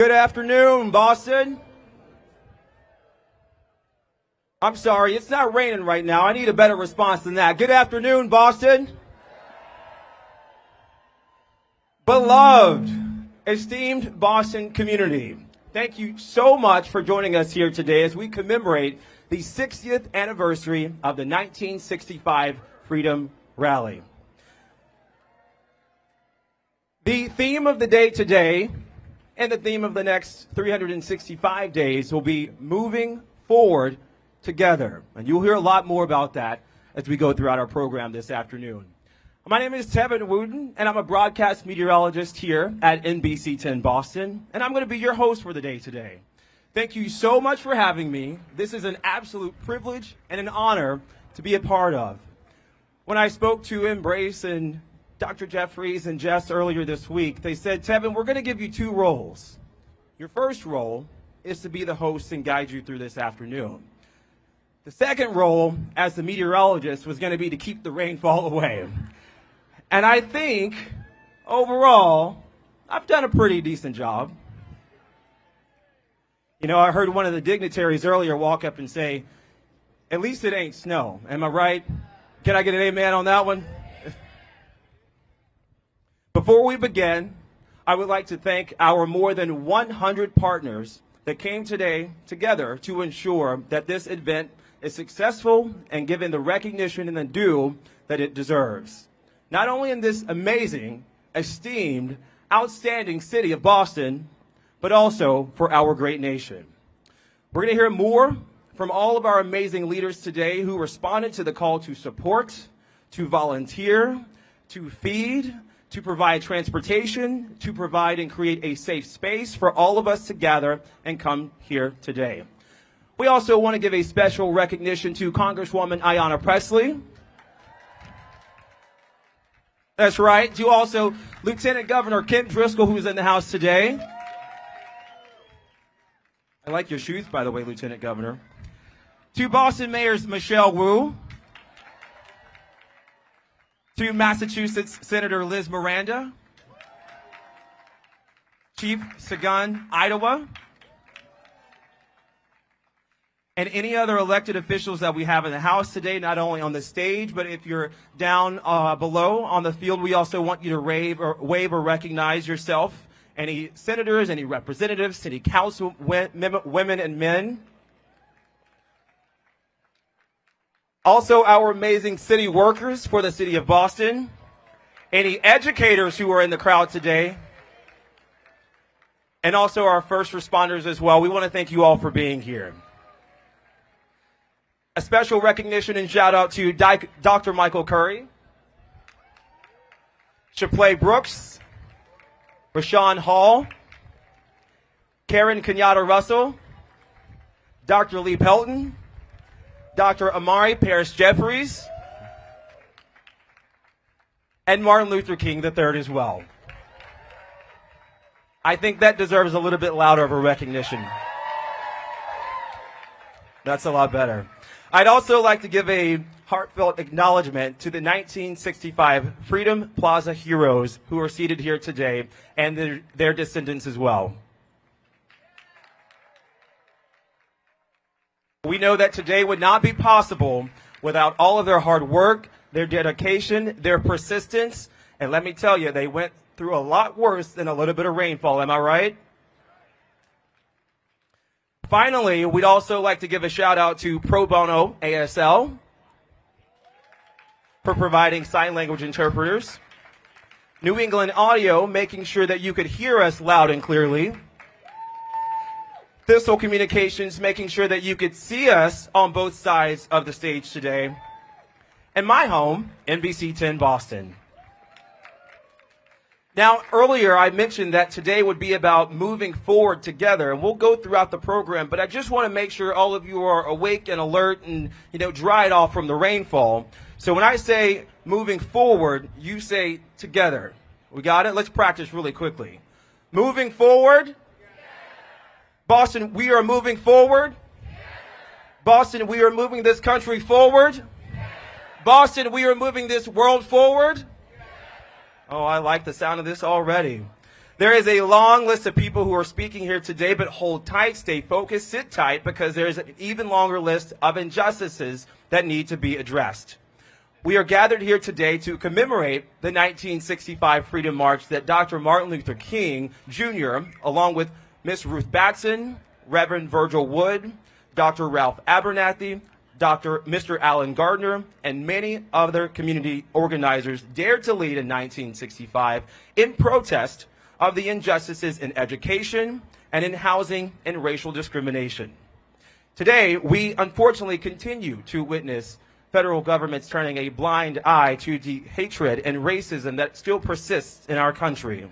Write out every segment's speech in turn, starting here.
Good afternoon, Boston. I'm sorry, it's not raining right now. I need a better response than that. Good afternoon, Boston. Beloved, esteemed Boston community, thank you so much for joining us here today as we commemorate the 60th anniversary of the 1965 Freedom Rally. The theme of the day today and the theme of the next 365 days will be moving forward together. And you'll hear a lot more about that as we go throughout our program this afternoon. My name is Tevin Wooten, and I'm a broadcast meteorologist here at NBC 10 Boston, and I'm going to be your host for the day today. Thank you so much for having me. This is an absolute privilege and an honor to be a part of. When I spoke to Embrace and Dr. Jeffries and Jess earlier this week, they said, Tevin, we're going to give you two roles. Your first role is to be the host and guide you through this afternoon. The second role as the meteorologist was going to be to keep the rainfall away. And I think, overall, I've done a pretty decent job. You know, I heard one of the dignitaries earlier walk up and say, at least it ain't snow. Am I right? Can I get an amen on that one? Before we begin, I would like to thank our more than 100 partners that came today together to ensure that this event is successful and given the recognition and the due that it deserves. Not only in this amazing, esteemed, outstanding city of Boston, but also for our great nation. We're going to hear more from all of our amazing leaders today who responded to the call to support, to volunteer, to feed, to provide transportation, to provide and create a safe space for all of us to gather and come here today. We also want to give a special recognition to Congresswoman Ayanna Pressley. That's right. To also Lieutenant Governor Kent Driscoll, who's in the house today. I like your shoes, by the way, Lieutenant Governor. To Boston Mayors Michelle Wu. To Massachusetts Senator Liz Miranda, Chief Sagan Idawa, and any other elected officials that we have in the House today, not only on the stage, but if you're down below on the field, we also want you to wave or recognize yourself. Any senators, any representatives, city council women and men. Also, our amazing city workers for the city of Boston, any educators who are in the crowd today, and also our first responders as well. We want to thank you all for being here. A special recognition and shout out to Dr. Michael Curry, Shapley Brooks, Rashawn Hall, Karen Kenyatta Russell, Dr. Lee Pelton, Dr. Amari Parrish Jeffries, and Martin Luther King III as well. I think that deserves a little bit louder of a recognition. That's a lot better. I'd also like to give a heartfelt acknowledgement to the 1965 Freedom Plaza heroes who are seated here today and their descendants as well. We know that today would not be possible without all of their hard work, their dedication, their persistence, and let me tell you, they went through a lot worse than a little bit of rainfall, am I right? Finally, we'd also like to give a shout out to Pro Bono ASL for providing sign language interpreters, New England Audio making sure that you could hear us loud and clearly, Thistle Communications making sure that you could see us on both sides of the stage today, and my home, NBC 10 Boston. Now, earlier I mentioned that today would be about moving forward together, and we'll go throughout the program, but I just want to make sure all of you are awake and alert and, dried off from the rainfall. So when I say moving forward, you say together. We got it? Let's practice really quickly. Moving forward. Boston, we are moving forward. Boston, we are moving this country forward. Boston, we are moving this world forward. Oh, I like the sound of this already. There is a long list of people who are speaking here today, but hold tight, stay focused, sit tight, because there's an even longer list of injustices that need to be addressed. We are gathered here today to commemorate the 1965 Freedom March that Dr. Martin Luther King, Jr., along with Miss Ruth Batson, Reverend Virgil Wood, Dr. Ralph Abernathy, Mr. Alan Gardner, and many other community organizers dared to lead in 1965 in protest of the injustices in education and in housing and racial discrimination. Today, we unfortunately continue to witness federal governments turning a blind eye to the hatred and racism that still persists in our country.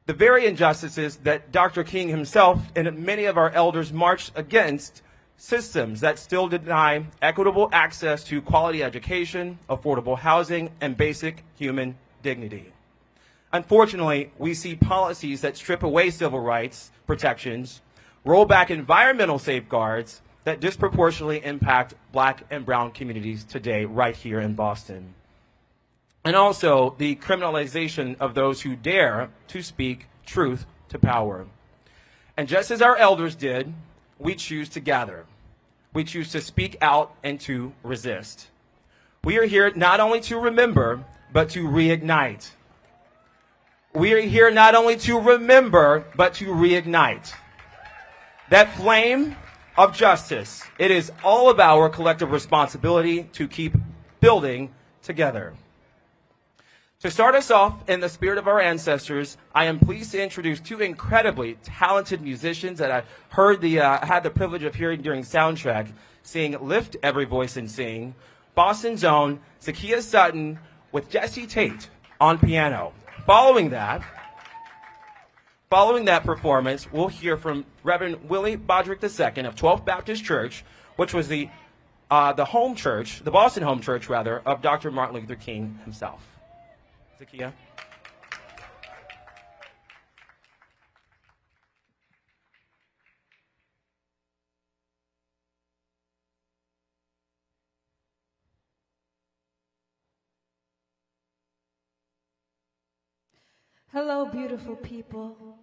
The very injustices that Dr. King himself and many of our elders marched against, systems that still deny equitable access to quality education, affordable housing, and basic human dignity. Unfortunately, we see policies that strip away civil rights protections, roll back environmental safeguards that disproportionately impact Black and brown communities today right here in Boston. And also the criminalization of those who dare to speak truth to power. And just as our elders did, we choose to gather. We choose to speak out and to resist. We are here not only to remember, but to reignite. We are here not only to remember, but to reignite. That flame of justice, it is all of our collective responsibility to keep building together. To start us off in the spirit of our ancestors, I am pleased to introduce two incredibly talented musicians that I had the privilege of hearing during Soundtrack, sing Lift Every Voice and Sing, Boston's own Zakiya Sutton with Jesse Tate on piano. Following that performance, we'll hear from Reverend Willie Bodrick II of 12th Baptist Church, which was the home church, the Boston home church, rather, of Dr. Martin Luther King himself. Zakiya. Hello, beautiful people.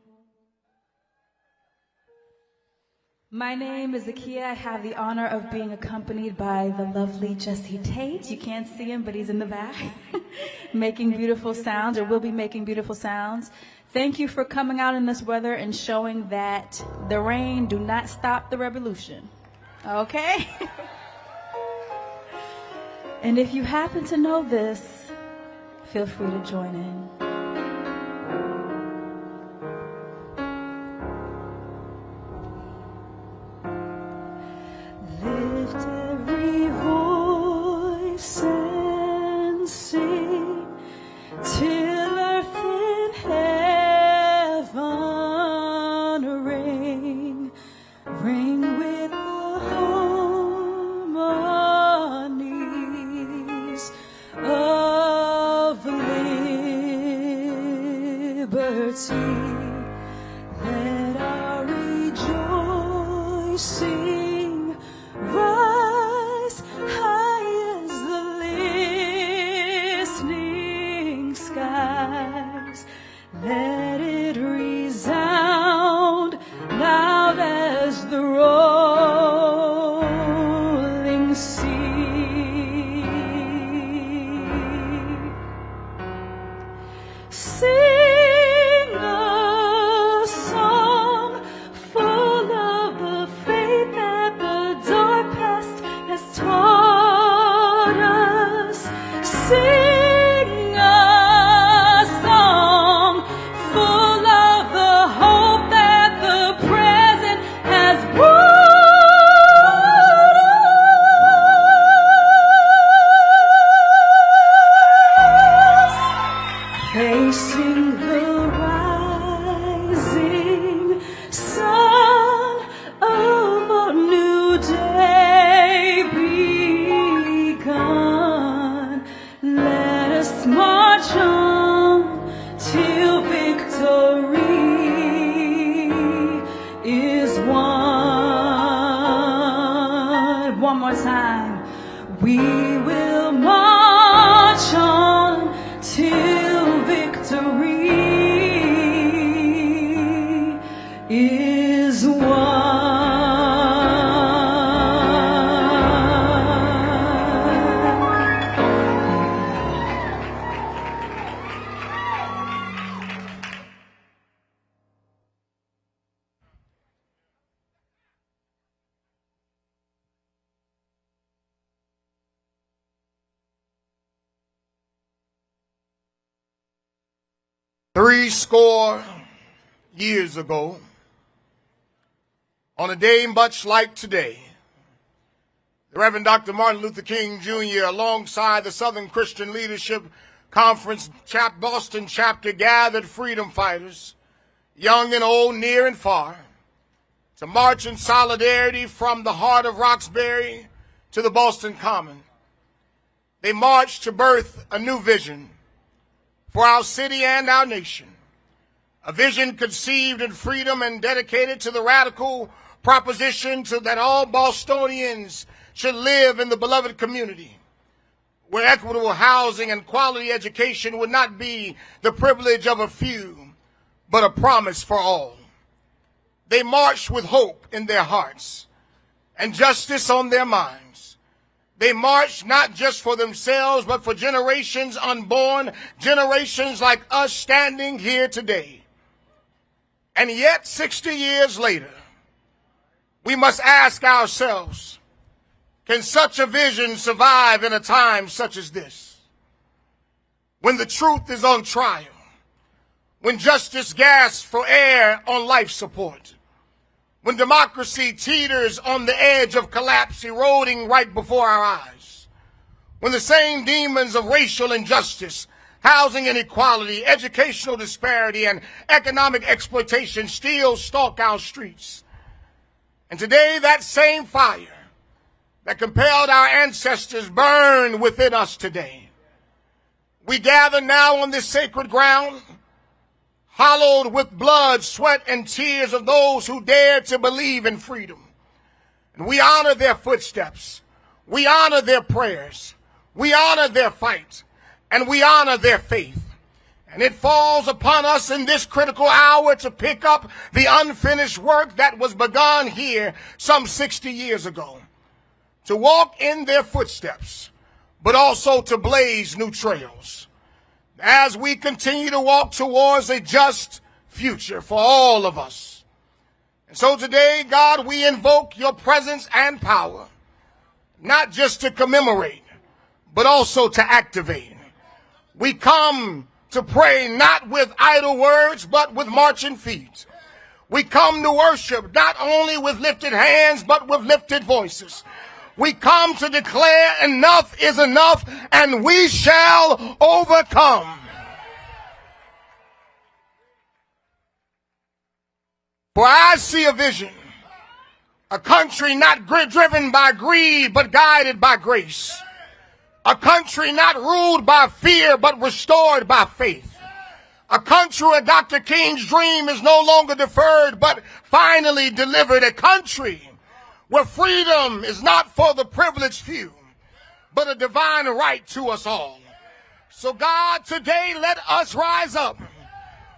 My name is Zakiya. I have the honor of being accompanied by the lovely Jesse Tate. You can't see him, but he's in the back, making beautiful sounds, or will be making beautiful sounds. Thank you for coming out in this weather and showing that the rain do not stop the revolution. Okay? And if you happen to know this, feel free to join in. Lift every voice and sing till earth and heaven ring, ring with the harmonies of liberty. Let our rejoicing rise high as the listening skies. Let it resound loud as the rolling sea. Sing a song full of the faith that the dark past has taught us. Sing a song full of the hope that the present has brought us. Facing the rising sun of a new day begun, let us march on till victory is won. One more time. We will march on till victory is one. Three score years ago, on a day much like today, the Reverend Dr. Martin Luther King Jr., alongside the Southern Christian Leadership Conference Boston chapter, gathered freedom fighters, young and old, near and far, to march in solidarity from the heart of Roxbury to the Boston Common. They marched to birth a new vision for our city and our nation, a vision conceived in freedom and dedicated to the radical proposition that all Bostonians should live in the beloved community, where equitable housing and quality education would not be the privilege of a few, but a promise for all. They marched with hope in their hearts and justice on their minds. They marched not just for themselves, but for generations unborn, generations like us standing here today. And yet, 60 years later, we must ask ourselves, can such a vision survive in a time such as this? When the truth is on trial, when justice gasps for air on life support, when democracy teeters on the edge of collapse, eroding right before our eyes, when the same demons of racial injustice, housing inequality, educational disparity, and economic exploitation still stalk our streets. And today, that same fire that compelled our ancestors burn within us today. We gather now on this sacred ground, hallowed with blood, sweat, and tears of those who dare to believe in freedom. And we honor their footsteps. We honor their prayers. We honor their fight. And we honor their faith. And it falls upon us in this critical hour to pick up the unfinished work that was begun here some 60 years ago. To walk in their footsteps, but also to blaze new trails, as we continue to walk towards a just future for all of us. And so today, God, we invoke your presence and power, not just to commemorate, but also to activate. We come to pray not with idle words, but with marching feet. We come to worship not only with lifted hands, but with lifted voices. We come to declare enough is enough, and we shall overcome. For I see a vision, a country not driven by greed, but guided by grace. A country not ruled by fear, but restored by faith. A country where Dr. King's dream is no longer deferred, but finally delivered. A country where freedom is not for the privileged few, but a divine right to us all. So God, today let us rise up.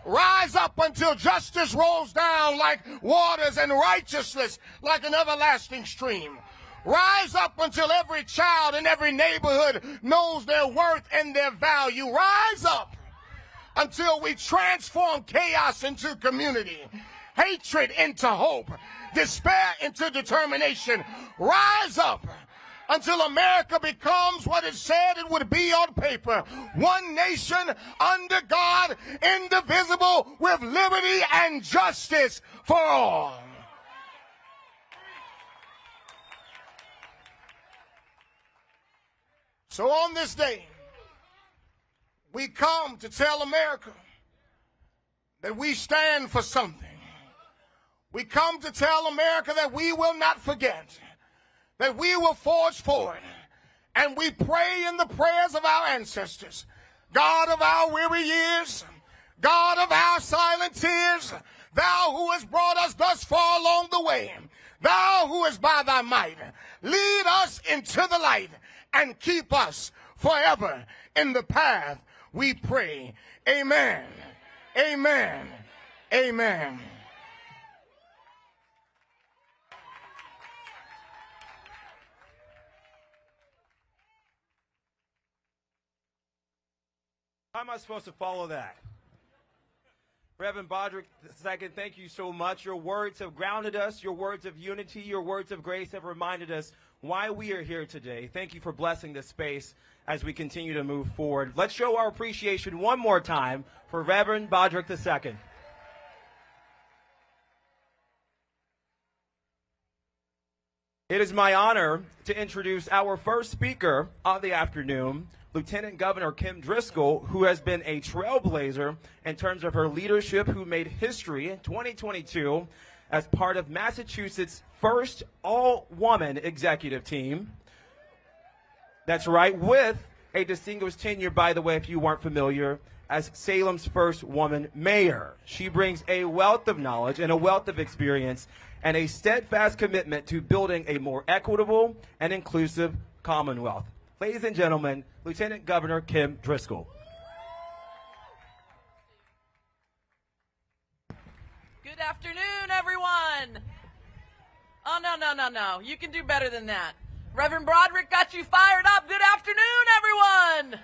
Rise up until justice rolls down like waters and righteousness like an everlasting stream. Rise up until every child in every neighborhood knows their worth and their value. Rise up until we transform chaos into community, hatred into hope, despair into determination. Rise up until America becomes what it said it would be on paper. One nation under God, indivisible, with liberty and justice for all. So on this day, we come to tell America that we stand for something. We come to tell America that we will not forget, that we will forge forward, and we pray in the prayers of our ancestors. God of our weary years, God of our silent tears, thou who hast brought us thus far along the way, thou who is by thy might, lead us into the light and keep us forever in the path, we pray. Amen. Amen. Amen. How am I supposed to follow that? Reverend Bodrick II, thank you so much. Your words have grounded us. Your words of unity, your words of grace have reminded us why we are here today. Thank you for blessing this space as we continue to move forward. Let's show our appreciation one more time for Reverend Bodrick II. It is my honor to introduce our first speaker of the afternoon, Lieutenant Governor Kim Driscoll, who has been a trailblazer in terms of her leadership, who made history in 2022 as part of Massachusetts' first all-woman executive team. That's right, with a distinguished tenure, by the way, if you weren't familiar, as Salem's first woman mayor. She brings a wealth of knowledge and a wealth of experience and a steadfast commitment to building a more equitable and inclusive Commonwealth. Ladies and gentlemen, Lieutenant Governor Kim Driscoll. Good afternoon, everyone. Oh, no. You can do better than that. Reverend Broderick got you fired up. Good afternoon, everyone.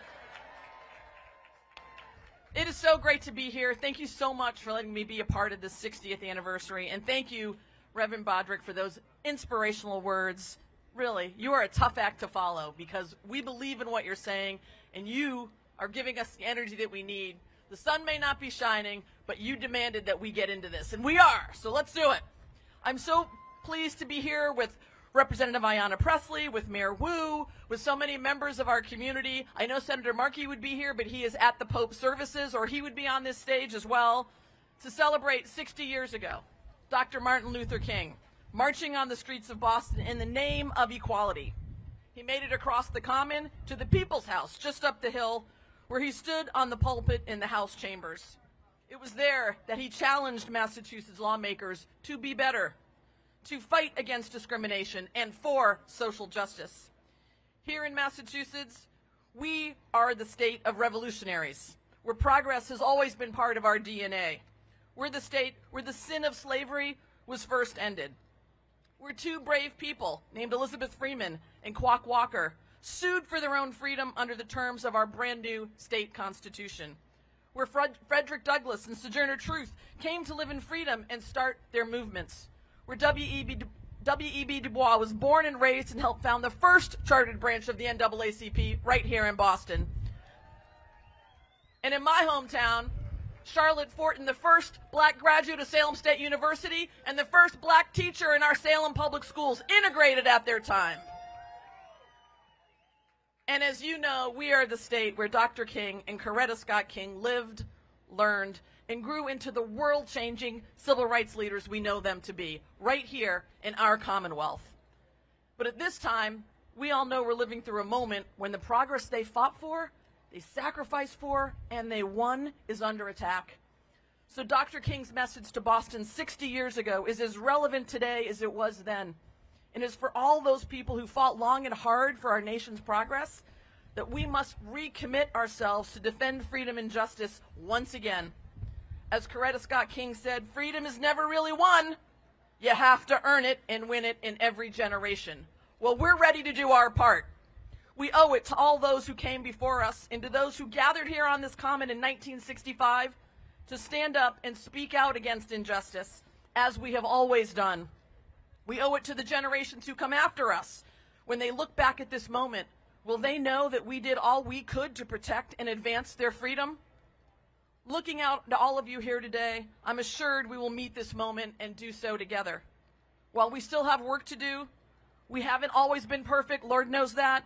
It is so great to be here. Thank you so much for letting me be a part of this 60th anniversary. And thank you, Reverend Bodrick, for those inspirational words. Really, you are a tough act to follow because we believe in what you're saying, and you are giving us the energy that we need. The sun may not be shining, but you demanded that we get into this, and we are, so let's do it. I'm so pleased to be here with Representative Ayanna Pressley, with Mayor Wu, with so many members of our community. I know Senator Markey would be here, but he is at the Pope's services, or he would be on this stage as well, to celebrate 60 years ago, Dr. Martin Luther King, marching on the streets of Boston in the name of equality. He made it across the Common to the People's House just up the hill, where he stood on the pulpit in the House chambers. It was there that he challenged Massachusetts lawmakers to be better, to fight against discrimination and for social justice. Here in Massachusetts, we are the state of revolutionaries, where progress has always been part of our DNA. We're the state where the sin of slavery was first ended. We're two brave people named Elizabeth Freeman and Quock Walker, sued for their own freedom under the terms of our brand new state constitution. Where Frederick Douglass and Sojourner Truth came to live in freedom and start their movements. Where W.E.B. Du Bois was born and raised and helped found the first chartered branch of the NAACP right here in Boston. And in my hometown, Charlotte Fortin, the first black graduate of Salem State University and the first black teacher in our Salem public schools, integrated at their time. And as you know, we are the state where Dr. King and Coretta Scott King lived, learned, and grew into the world-changing civil rights leaders we know them to be, right here in our Commonwealth. But at this time, we all know we're living through a moment when the progress they fought for, they sacrificed for, and they won is under attack. So Dr. King's message to Boston 60 years ago is as relevant today as it was then. And is for all those people who fought long and hard for our nation's progress, that we must recommit ourselves to defend freedom and justice once again. As Coretta Scott King said, freedom is never really won. You have to earn it and win it in every generation. Well, we're ready to do our part. We owe it to all those who came before us and to those who gathered here on this Common in 1965 to stand up and speak out against injustice, as we have always done. We owe it to the generations who come after us. When they look back at this moment, will they know that we did all we could to protect and advance their freedom? Looking out to all of you here today, I'm assured we will meet this moment and do so together. While we still have work to do, we haven't always been perfect, Lord knows that.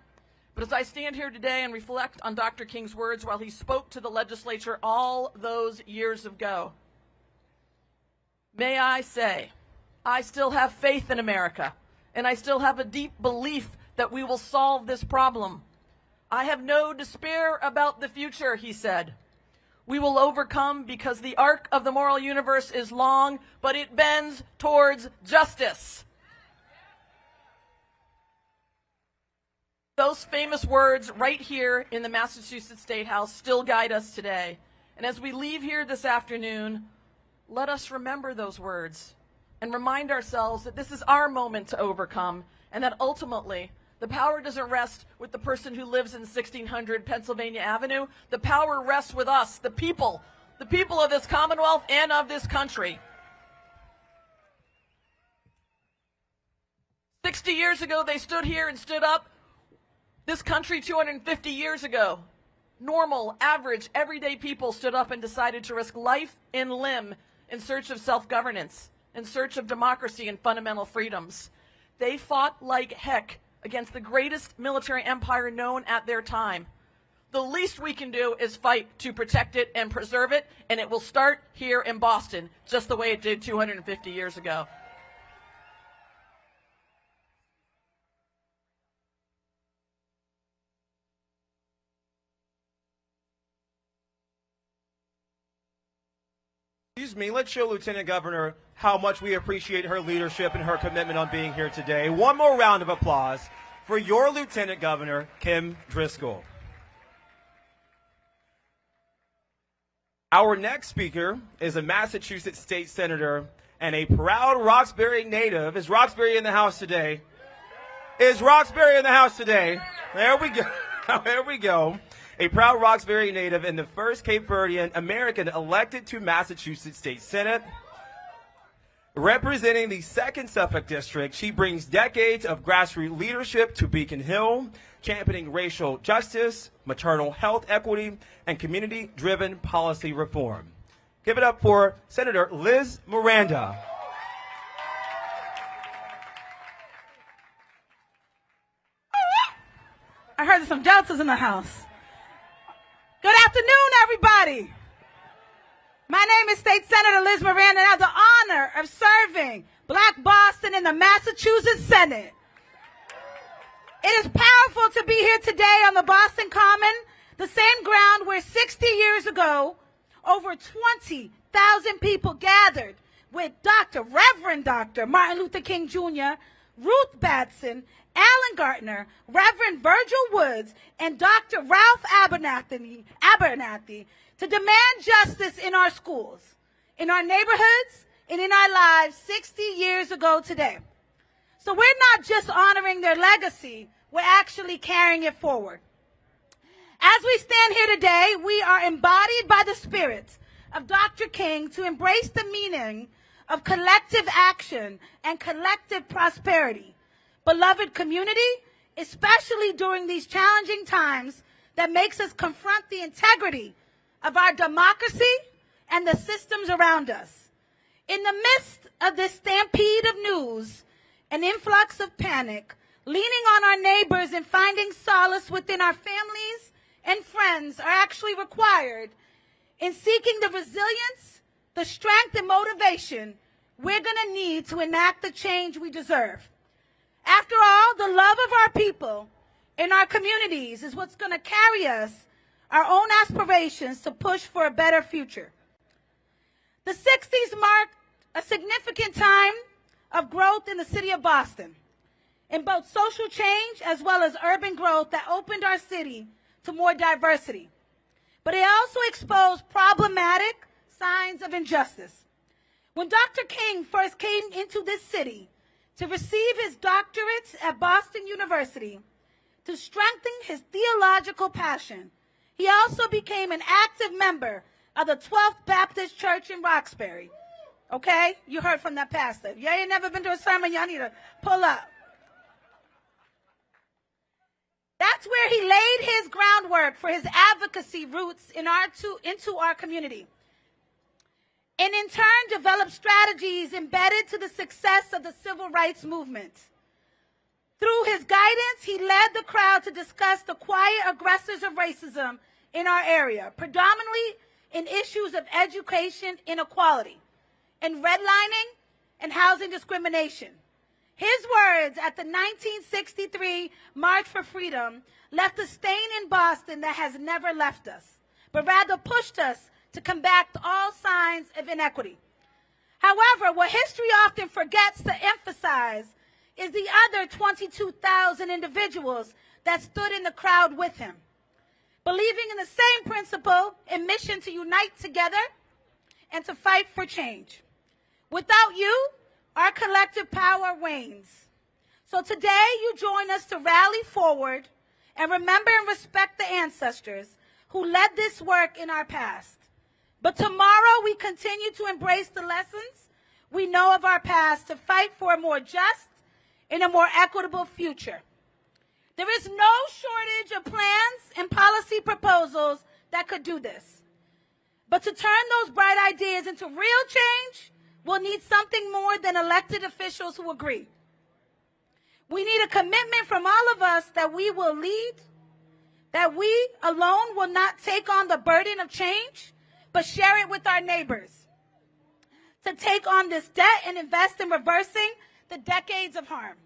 But as I stand here today and reflect on Dr. King's words while he spoke to the legislature all those years ago, may I say, I still have faith in America, and I still have a deep belief that we will solve this problem. I have no despair about the future, he said. We will overcome because the arc of the moral universe is long, but it bends towards justice. Those famous words right here in the Massachusetts State House still guide us today. And as we leave here this afternoon, let us remember those words and remind ourselves that this is our moment to overcome and that ultimately The power doesn't rest with the person who lives in 1600 Pennsylvania Avenue. The power rests with us, the people of this Commonwealth and of this country. 60 years ago, they stood here and stood up. This country 250 years ago, normal, average, everyday people stood up and decided to risk life and limb in search of self-governance, in search of democracy and fundamental freedoms. They fought like heck against the greatest military empire known at their time. The least we can do is fight to protect it and preserve it, and it will start here in Boston, just the way it did 250 years ago. Excuse me, let's show Lieutenant Governor how much we appreciate her leadership and her commitment on being here today. One more round of applause for your Lieutenant Governor, Kim Driscoll. Our next speaker is a Massachusetts state senator and a proud Roxbury native. Is Roxbury in the house today? Is Roxbury in the house today? There we go. There we go. A proud Roxbury native and the first Cape Verdean American elected to Massachusetts State Senate. Representing the 2nd Suffolk District, she brings decades of grassroots leadership to Beacon Hill, championing racial justice, maternal health equity, and community-driven policy reform. Give it up for Senator Liz Miranda. I heard there's some Deltas in the house. Good afternoon, everybody. My name is State Senator Liz Miranda, and I have the honor of serving Black Boston in the Massachusetts Senate. It is powerful to be here today on the Boston Common, the same ground where 60 years ago, over 20,000 people gathered with Reverend Dr. Martin Luther King Jr., Ruth Batson, Alan Gartner, Reverend Virgil Woods, and Dr. Ralph Abernathy to demand justice in our schools, in our neighborhoods, and in our lives 60 years ago today. So we're not just honoring their legacy, we're actually carrying it forward. As we stand here today, we are embodied by the spirit of Dr. King to embrace the meaning of collective action and collective prosperity. Beloved community, especially during these challenging times that makes us confront the integrity of our democracy and the systems around us. In the midst of this stampede of news, an influx of panic, leaning on our neighbors and finding solace within our families and friends are actually required in seeking the resilience, the strength, and motivation we're going to need to enact the change we deserve. After all, the love of our people in our communities is what's going to carry us, our own aspirations to push for a better future. The 60s marked a significant time of growth in the city of Boston, in both social change as well as urban growth that opened our city to more diversity. But it also exposed problematic signs of injustice. When Dr. King first came into this city to receive his doctorate at Boston University, to strengthen his theological passion, he also became an active member of the 12th Baptist Church in Roxbury. Okay? You heard from that pastor. If you ain't never been to a sermon, y'all need to pull up. That's where he laid his groundwork for his advocacy roots into our community. And in turn, developed strategies embedded to the success of the civil rights movement. Through his guidance, he led the crowd to discuss the quiet aggressors of racism in our area, predominantly in issues of education inequality, and redlining and housing discrimination. His words at the 1963 March for Freedom left a stain in Boston that has never left us, but rather pushed us to combat all signs of inequity. However, what history often forgets to emphasize is the other 22,000 individuals that stood in the crowd with him, believing in the same principle and mission to unite together and to fight for change. Without you, our collective power wanes. So today you join us to rally forward and remember and respect the ancestors who led this work in our past. But tomorrow we continue to embrace the lessons we know of our past to fight for a more just and a more equitable future. There is no shortage of plans and policy proposals that could do this. But to turn those bright ideas into real change, we'll need something more than elected officials who agree. We need a commitment from all of us that we will lead, that we alone will not take on the burden of change, but share it with our neighbors. To take on this debt and invest in reversing the decades of harm.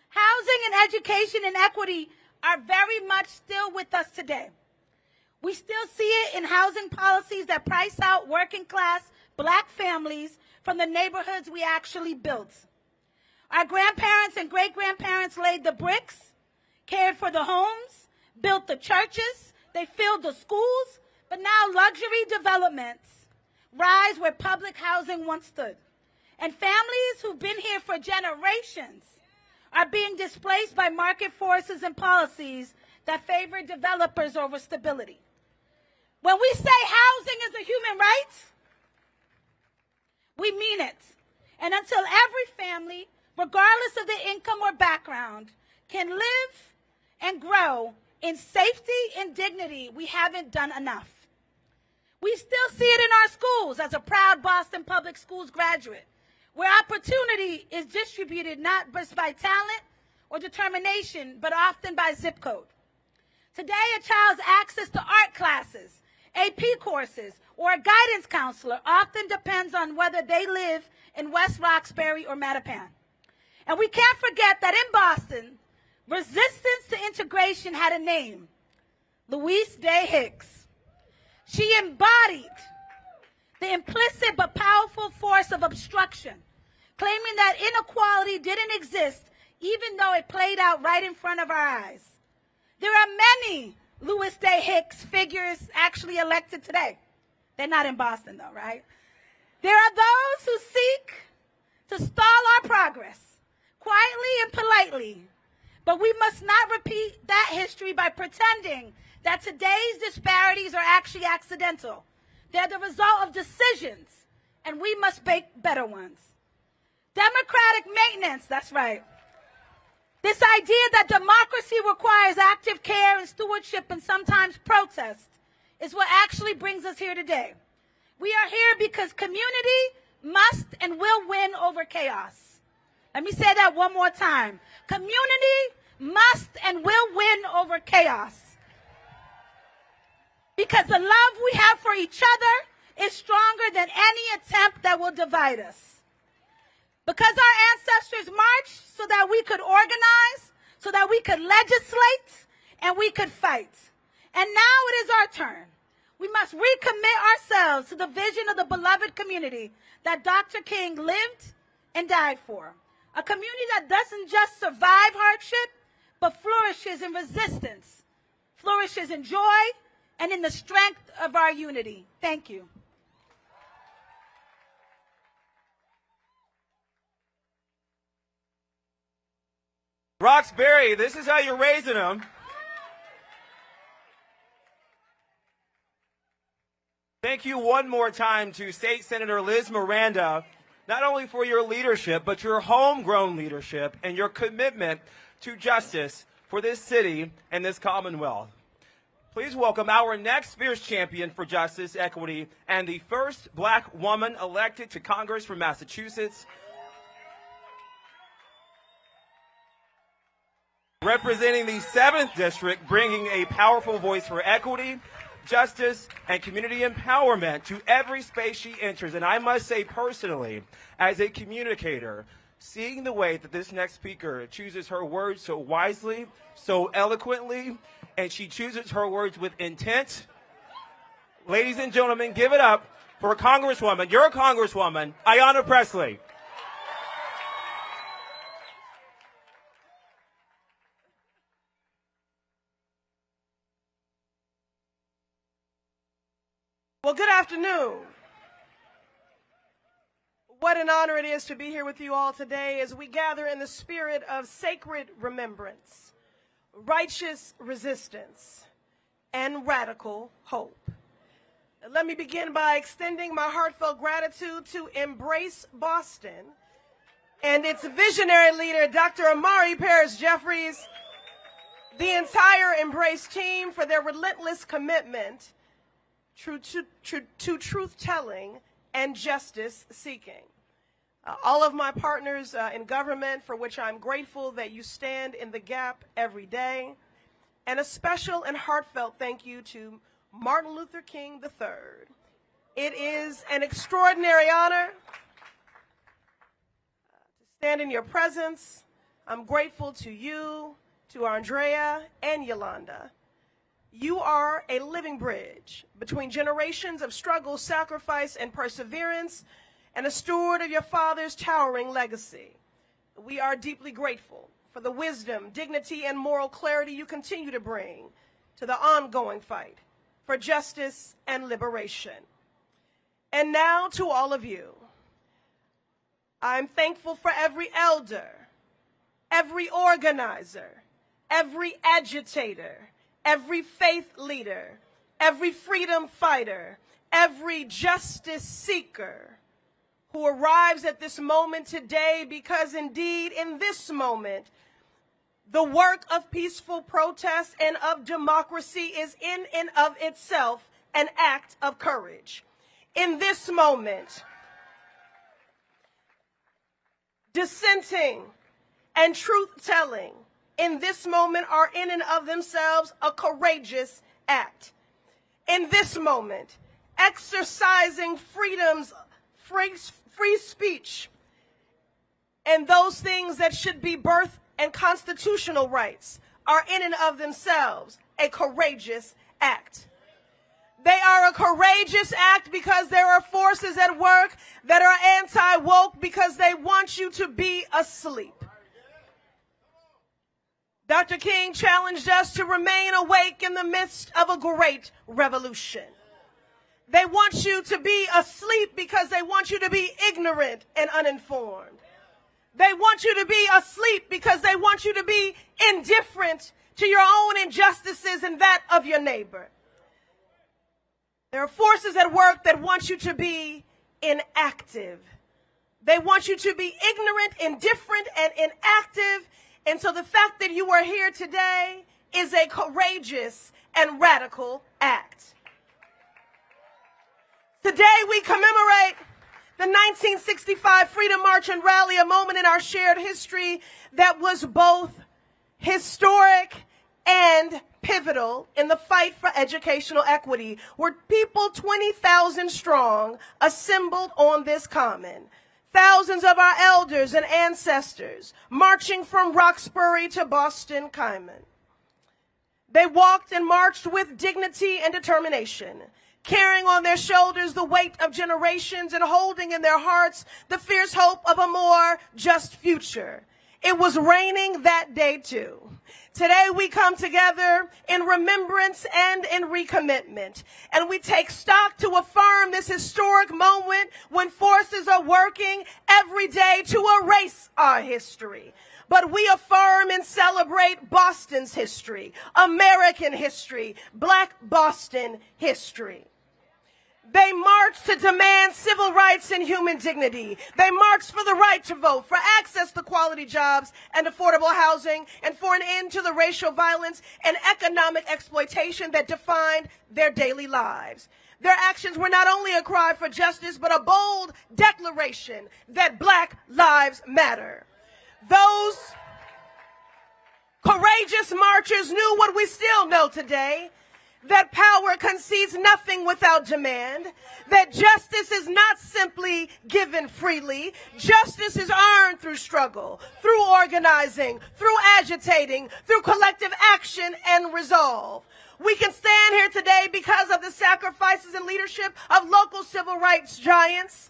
Housing and education and equity are very much still with us today. We still see it in housing policies that price out working class Black families from the neighborhoods we actually built. Our grandparents and great-grandparents laid the bricks, cared for the homes, built the churches, they filled the schools, but now luxury developments rise where public housing once stood. And families who've been here for generations are being displaced by market forces and policies that favor developers over stability. When we say housing is a human right, we mean it. And until every family, regardless of their income or background, can live and grow in safety and dignity, we haven't done enough. We still see it in our schools as a proud Boston Public Schools graduate, where opportunity is distributed not just by talent or determination, but often by zip code. Today, a child's access to art classes, AP courses, or a guidance counselor often depends on whether they live in West Roxbury or Mattapan. And we can't forget that in Boston, resistance to integration had a name, Louise Day Hicks. She embodied the implicit but powerful force of obstruction, claiming that inequality didn't exist even though it played out right in front of our eyes. There are many Louis Day Hicks figures actually elected today. They're not in Boston though, right? There are those who seek to stall our progress, quietly and politely, but we must not repeat that history by pretending that today's disparities are actually accidental. They're the result of decisions, and we must make better ones. Democratic maintenance, that's right. This idea that democracy requires active care and stewardship and sometimes protest is what actually brings us here today. We are here because community must and will win over chaos. Let me say that one more time. Community must and will win over chaos. Because the love we have for each other is stronger than any attempt that will divide us. Because our ancestors marched so that we could organize, so that we could legislate, and we could fight. And now it is our turn. We must recommit ourselves to the vision of the beloved community that Dr. King lived and died for. A community that doesn't just survive hardship, but flourishes in resistance, flourishes in joy, and in the strength of our unity. Thank you. Roxbury, this is how you're raising them. Thank you one more time to State Senator Liz Miranda, not only for your leadership, but your homegrown leadership and your commitment to justice for this city and this Commonwealth. Please welcome our next fierce champion for justice, equity, and the first Black woman elected to Congress from Massachusetts. Representing the 7th District, bringing a powerful voice for equity, justice, and community empowerment to every space she enters. And I must say personally, as a communicator, seeing the way that this next speaker chooses her words so wisely, so eloquently, and she chooses her words with intent. Ladies and gentlemen, give it up for Congresswoman, your Congresswoman, Ayanna Pressley. Well, good afternoon. What an honor it is to be here with you all today as we gather in the spirit of sacred remembrance, righteous resistance, and radical hope. Let me begin by extending my heartfelt gratitude to Embrace Boston and its visionary leader, Dr. Amari Parrish-Jeffries, the entire Embrace team for their relentless commitment to truth-telling and justice-seeking. All of my partners in government, for which I'm grateful that you stand in the gap every day. And a special and heartfelt thank you to Martin Luther King III. It is an extraordinary honor to stand in your presence. I'm grateful to you, to Andrea, and Yolanda. You are a living bridge between generations of struggle, sacrifice, and perseverance, and a steward of your father's towering legacy. We are deeply grateful for the wisdom, dignity, and moral clarity you continue to bring to the ongoing fight for justice and liberation. And now to all of you, I'm thankful for every elder, every organizer, every agitator, every faith leader, every freedom fighter, every justice seeker who arrives at this moment today, because indeed in this moment, the work of peaceful protest and of democracy is in and of itself an act of courage. In this moment, dissenting and truth-telling in this moment are in and of themselves a courageous act. In this moment, exercising freedoms, free speech, and those things that should be birth and constitutional rights are in and of themselves a courageous act. They are a courageous act because there are forces at work that are anti-woke because they want you to be asleep. Dr. King challenged us to remain awake in the midst of a great revolution. They want you to be asleep because they want you to be ignorant and uninformed. They want you to be asleep because they want you to be indifferent to your own injustices and that of your neighbor. There are forces at work that want you to be inactive. They want you to be ignorant, indifferent, and inactive. And so the fact that you are here today is a courageous and radical act. Today we commemorate the 1965 Freedom March and Rally, a moment in our shared history that was both historic and pivotal in the fight for educational equity, where people 20,000 strong assembled on this common. Thousands of our elders and ancestors marching from Roxbury to Boston Common. They walked and marched with dignity and determination, carrying on their shoulders the weight of generations and holding in their hearts the fierce hope of a more just future. It was raining that day too. Today we come together in remembrance and in recommitment, and we take stock to affirm this historic moment when forces are working every day to erase our history. But we affirm and celebrate Boston's history, American history, Black Boston history. They marched to demand civil rights and human dignity. They marched for the right to vote, for access to quality jobs and affordable housing, and for an end to the racial violence and economic exploitation that defined their daily lives. Their actions were not only a cry for justice, but a bold declaration that Black lives matter. Those courageous marchers knew what we still know today, that power concedes nothing without demand, that justice is not simply given freely. Justice is earned through struggle, through organizing, through agitating, through collective action and resolve. We can stand here today because of the sacrifices and leadership of local civil rights giants.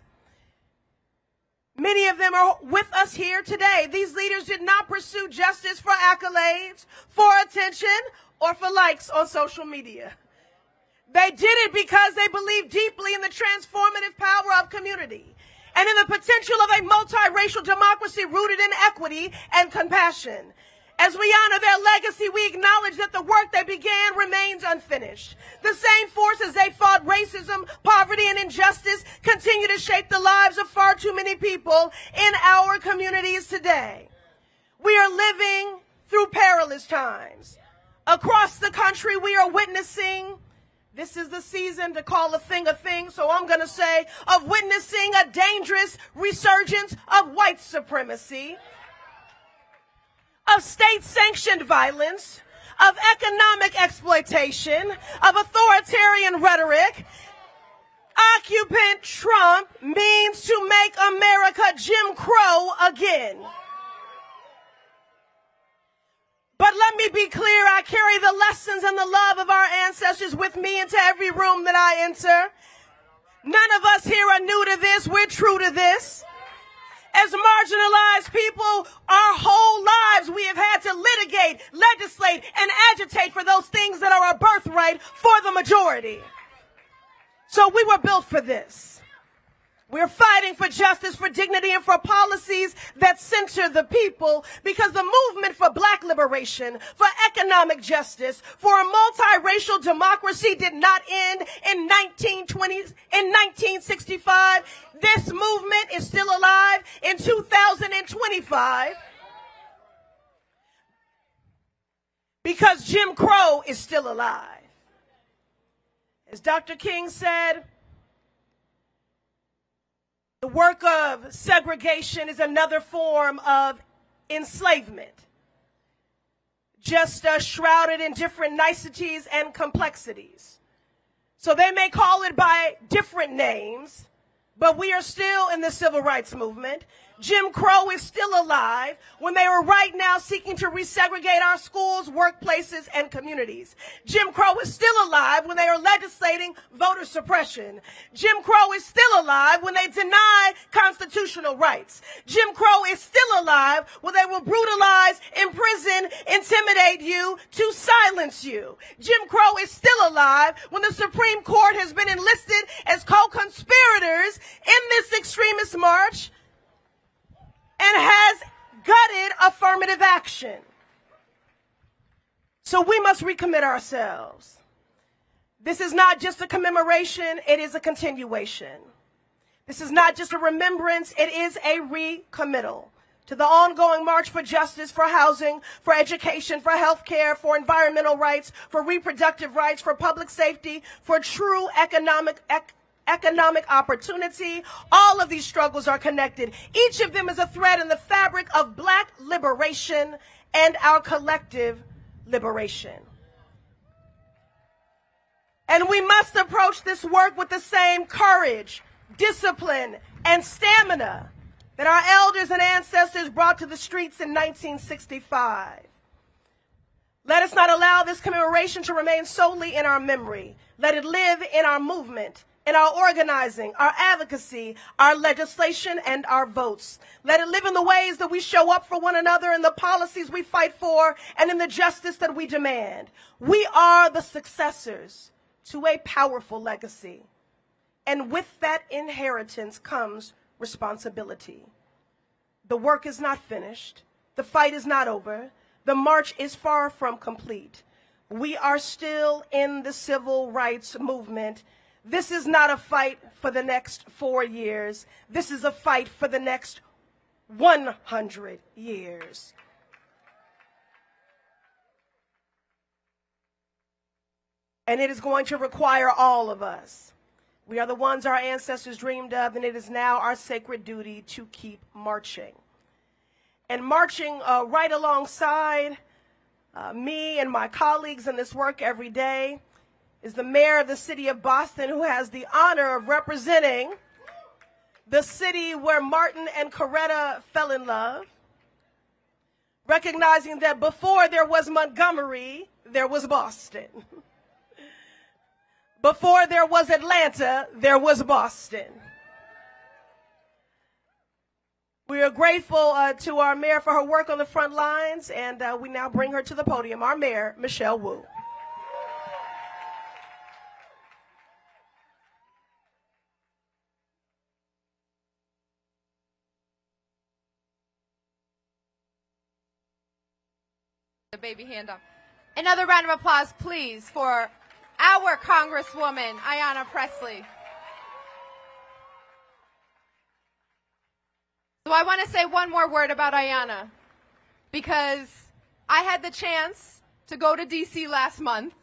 Many of them are with us here today. These leaders did not pursue justice for accolades, for attention, or for likes on social media. They did it because they believed deeply in the transformative power of community. and in the potential of a multiracial democracy rooted in equity and compassion. As we honor their legacy, we acknowledge that the work they began remains unfinished. The same forces they fought, racism, poverty, and injustice, continue to shape the lives of far too many people in our communities today. We are living through perilous times. Across the country, we are witnessing, this is the season to call a thing, so I'm going to say, of witnessing a dangerous resurgence of white supremacy, of state-sanctioned violence, of economic exploitation, of authoritarian rhetoric. Occupant Trump means to make America Jim Crow again. But let me be clear, I carry the lessons and the love of our ancestors with me into every room that I enter. None of us here are new to this. We're true to this. As marginalized people, our whole lives we have had to litigate, legislate, and agitate for those things that are a birthright for the majority. So we were built for this. We're fighting for justice, for dignity, and for policies that center the people, because the movement for black liberation, for economic justice, for a multiracial democracy did not end in 1965. This movement is still alive in 2025 because Jim Crow is still alive. As Dr. King said, the work of segregation is another form of enslavement, just shrouded in different niceties and complexities. So they may call it by different names, but we are still in the civil rights movement. Jim Crow is still alive when they are right now seeking to resegregate our schools, workplaces, and communities. Jim Crow is still alive when they are legislating voter suppression. Jim Crow is still alive when they deny constitutional rights. Jim Crow is still alive when they will brutalize, imprison, intimidate you to silence you. Jim Crow is still alive when the Supreme Court has been enlisted as co-conspirators in this extremist march and has gutted affirmative action. So we must recommit ourselves. This is not just a commemoration, it is a continuation. This is not just a remembrance, it is a recommittal to the ongoing march for justice, for housing, for education, for health care, for environmental rights, for reproductive rights, for public safety, for true economic opportunity. All of these struggles are connected. Each of them is a thread in the fabric of black liberation and our collective liberation. And we must approach this work with the same courage, discipline, and stamina that our elders and ancestors brought to the streets in 1965. Let us not allow this commemoration to remain solely in our memory. Let it live in our movement, in our organizing, our advocacy, our legislation, and our votes. Let it live in the ways that we show up for one another, in the policies we fight for, and in the justice that we demand. We are the successors to a powerful legacy. And with that inheritance comes responsibility. The work is not finished. The fight is not over. The march is far from complete. We are still in the civil rights movement. This is not a fight for the next 4 years. This is a fight for the next 100 years. And it is going to require all of us. We are the ones our ancestors dreamed of, and it is now our sacred duty to keep marching. And marching right alongside me and my colleagues in this work every day is the mayor of the city of Boston, who has the honor of representing the city where Martin and Coretta fell in love, recognizing that before there was Montgomery, there was Boston. Before there was Atlanta, there was Boston. We are grateful to our mayor for her work on the front lines, and we now bring her to the podium, our mayor, Michelle Wu. The baby hand up. Another round of applause, please, for our Congresswoman, Ayanna Pressley. So I want to say one more word about Ayanna, because I had the chance to go to D.C. last month,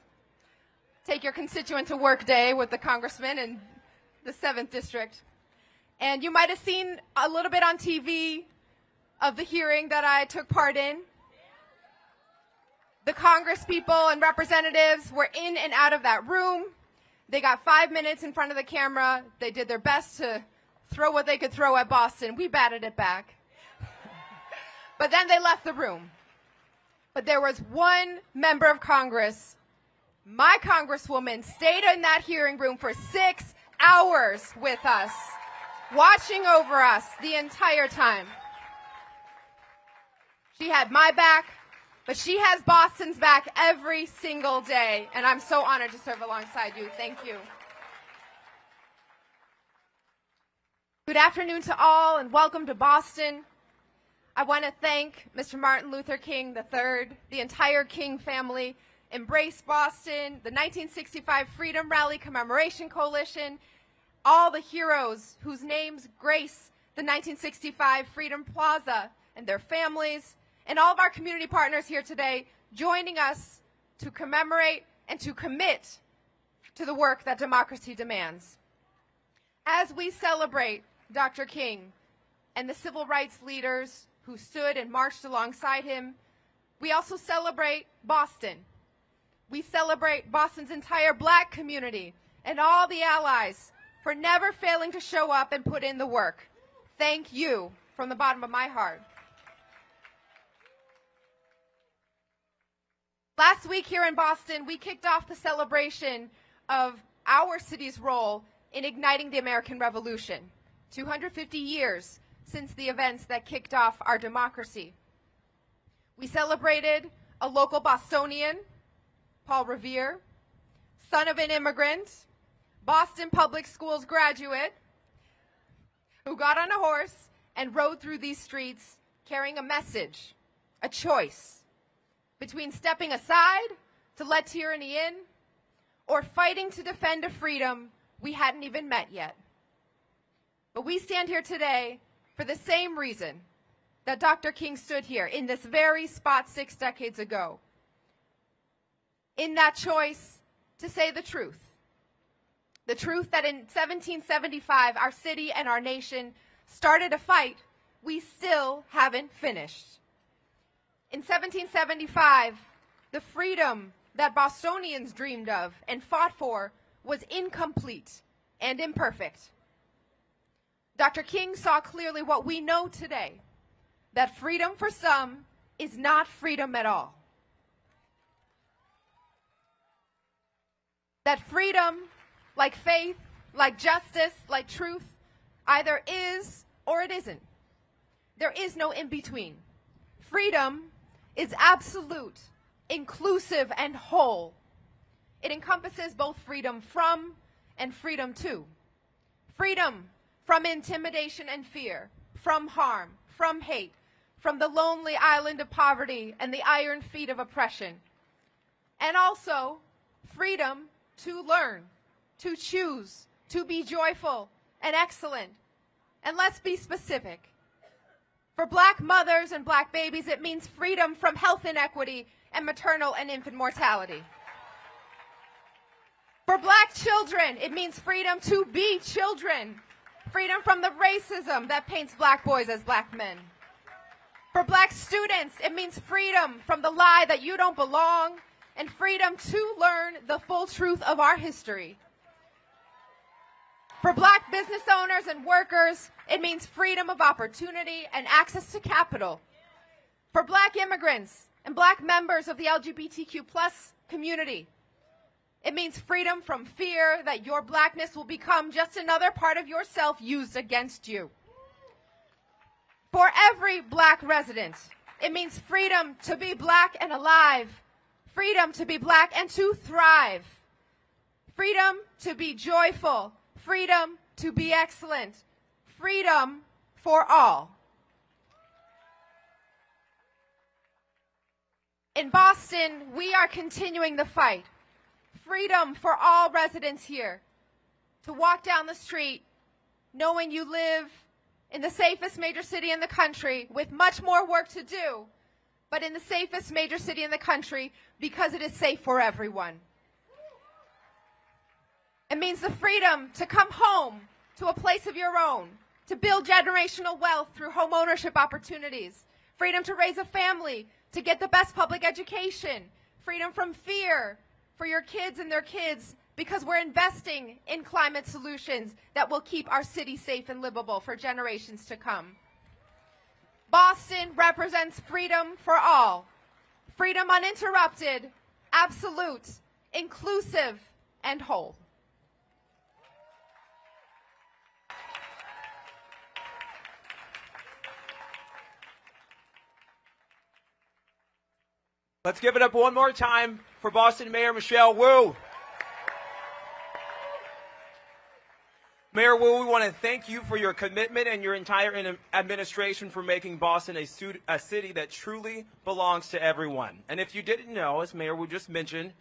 take your constituent to work day with the congressman in the 7th District. And you might have seen a little bit on TV of the hearing that I took part in. The Congress people and representatives were in and out of that room. They got 5 minutes in front of the camera. They did their best to throw what they could throw at Boston. We batted it back. But then they left the room. But there was one member of Congress, my Congresswoman, stayed in that hearing room for 6 hours with us, watching over us the entire time. She had my back, but she has Boston's back every single day, and I'm so honored to serve alongside you. Thank you. Good afternoon to all, and welcome to Boston. I want to thank Mr. Martin Luther King III, the entire King family, Embrace Boston, the 1965 Freedom Rally Commemoration Coalition, all the heroes whose names grace the 1965 Freedom Plaza and their families, and all of our community partners here today joining us to commemorate and to commit to the work that democracy demands. As we celebrate Dr. King and the civil rights leaders who stood and marched alongside him, we also celebrate Boston. We celebrate Boston's entire Black community and all the allies for never failing to show up and put in the work. Thank you from the bottom of my heart. Last week here in Boston, we kicked off the celebration of our city's role in igniting the American Revolution, 250 years since the events that kicked off our democracy. We celebrated a local Bostonian, Paul Revere, son of an immigrant, Boston Public Schools graduate, who got on a horse and rode through these streets carrying a message, a choice, between stepping aside to let tyranny in or fighting to defend a freedom we hadn't even met yet. But we stand here today for the same reason that Dr. King stood here in this very spot 6 decades ago. In that choice to say the truth that in 1775 our city and our nation started a fight we still haven't finished. In 1775, the freedom that Bostonians dreamed of and fought for was incomplete and imperfect. Dr. King saw clearly what we know today, that freedom for some is not freedom at all. That freedom, like faith, like justice, like truth, either is or it isn't. There is no in-between. Freedom is absolute, inclusive, and whole. It encompasses both freedom from and freedom to. Freedom from intimidation and fear, from harm, from hate, from the lonely island of poverty and the iron feet of oppression. And also freedom to learn, to choose, to be joyful and excellent. And let's be specific. For Black mothers and Black babies, it means freedom from health inequity and maternal and infant mortality. For Black children, it means freedom to be children. Freedom from the racism that paints Black boys as Black men. For Black students, it means freedom from the lie that you don't belong and freedom to learn the full truth of our history. For Black business owners and workers, it means freedom of opportunity and access to capital. For Black immigrants and Black members of the LGBTQ+ community, it means freedom from fear that your Blackness will become just another part of yourself used against you. For every Black resident, it means freedom to be Black and alive, freedom to be Black and to thrive, freedom to be joyful, freedom to be excellent, freedom for all. In Boston, we are continuing the fight. Freedom for all residents here to walk down the street knowing you live in the safest major city in the country with much more work to do, but in the safest major city in the country because it is safe for everyone. It means the freedom to come home to a place of your own, to build generational wealth through home ownership opportunities, freedom to raise a family, to get the best public education, freedom from fear for your kids and their kids, because we're investing in climate solutions that will keep our city safe and livable for generations to come. Boston represents freedom for all. Freedom uninterrupted, absolute, inclusive, and whole. Let's give it up one more time for Boston Mayor Michelle Wu. Mayor Wu, we want to thank you for your commitment and your entire administration for making Boston a city that truly belongs to everyone. And if you didn't know, as Mayor Wu just mentioned,